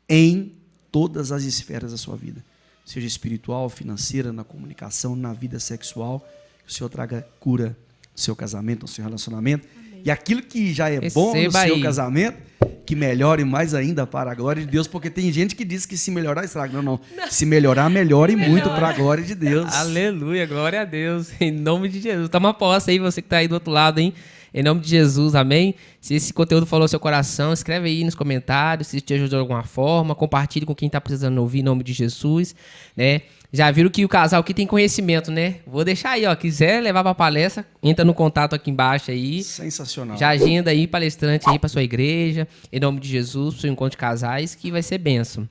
em todas as esferas da sua vida. Seja espiritual, financeira, na comunicação, na vida sexual. Que o Senhor traga cura no seu casamento, no seu relacionamento. Amém. E aquilo que já é bom no seu casamento, que melhore mais ainda para a glória de Deus, porque tem gente que diz que se melhorar, estraga. Não. Se melhorar, melhore muito para a glória de Deus. Aleluia, glória a Deus. Em nome de Jesus. Toma posse aí, você que está aí do outro lado, hein? Em nome de Jesus, amém? Se esse conteúdo falou no seu coração, escreve aí nos comentários, se te ajudou de alguma forma, compartilhe com quem está precisando ouvir em nome de Jesus, né? Já viram que o casal aqui tem conhecimento, né? Vou deixar aí, ó. Quiser levar pra palestra, entra no contato aqui embaixo aí. Sensacional. Já agenda aí, palestrante aí pra sua igreja, em nome de Jesus, pro seu encontro de casais, que vai ser bênção.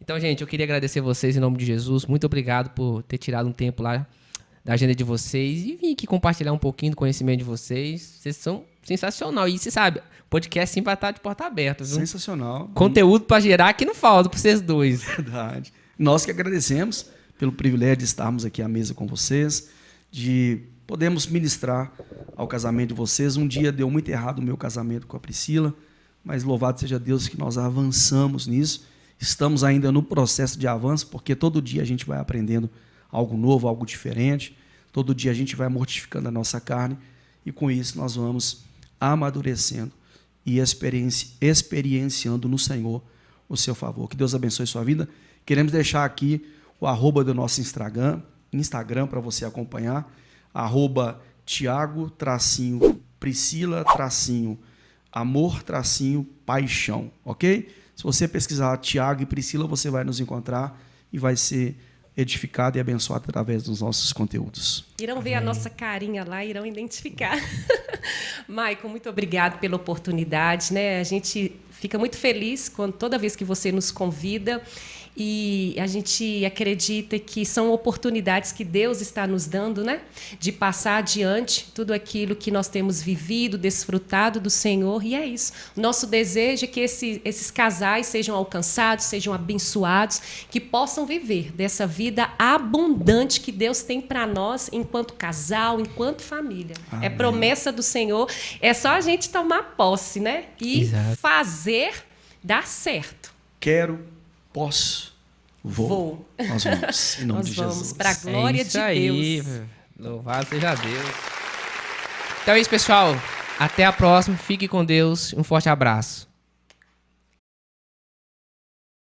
Então, gente, eu queria agradecer vocês em nome de Jesus. Muito obrigado por ter tirado um tempo lá da agenda de vocês e vir aqui compartilhar um pouquinho do conhecimento de vocês. Vocês são sensacional. E você sabe, o podcast sempre vai estar de porta aberta, viu? Sensacional. Conteúdo pra gerar que não falta pra vocês dois. Verdade. Nós que agradecemos pelo privilégio de estarmos aqui à mesa com vocês, de podermos ministrar ao casamento de vocês. Um dia deu muito errado o meu casamento com a Priscila, mas louvado seja Deus que nós avançamos nisso. Estamos ainda no processo de avanço, porque todo dia a gente vai aprendendo algo novo, algo diferente. Todo dia a gente vai mortificando a nossa carne e com isso nós vamos amadurecendo e experienciando no Senhor o seu favor. Que Deus abençoe sua vida. Queremos deixar aqui o @ do nosso Instagram para você acompanhar, @Tiago_Priscila_Amor_Paixão, ok? Se você pesquisar Tiago e Priscila, você vai nos encontrar e vai ser edificado e abençoado através dos nossos conteúdos. Irão ver a nossa carinha lá, irão identificar. Maicon, muito obrigado pela oportunidade, né? A gente fica muito feliz toda vez que você nos convida. E a gente acredita que são oportunidades que Deus está nos dando, né? De passar adiante tudo aquilo que nós temos vivido, desfrutado do Senhor. E é isso. Nosso desejo é que esses casais sejam alcançados, sejam abençoados, que possam viver dessa vida abundante que Deus tem para nós enquanto casal, enquanto família. Amém. É promessa do Senhor. É só a gente tomar posse, né? E fazer dar certo. Posso, vou. Nós vamos, em nome de Jesus. Nós vamos, para a glória de Deus. Louvado seja Deus. Então é isso, pessoal. Até a próxima. Fique com Deus. Um forte abraço.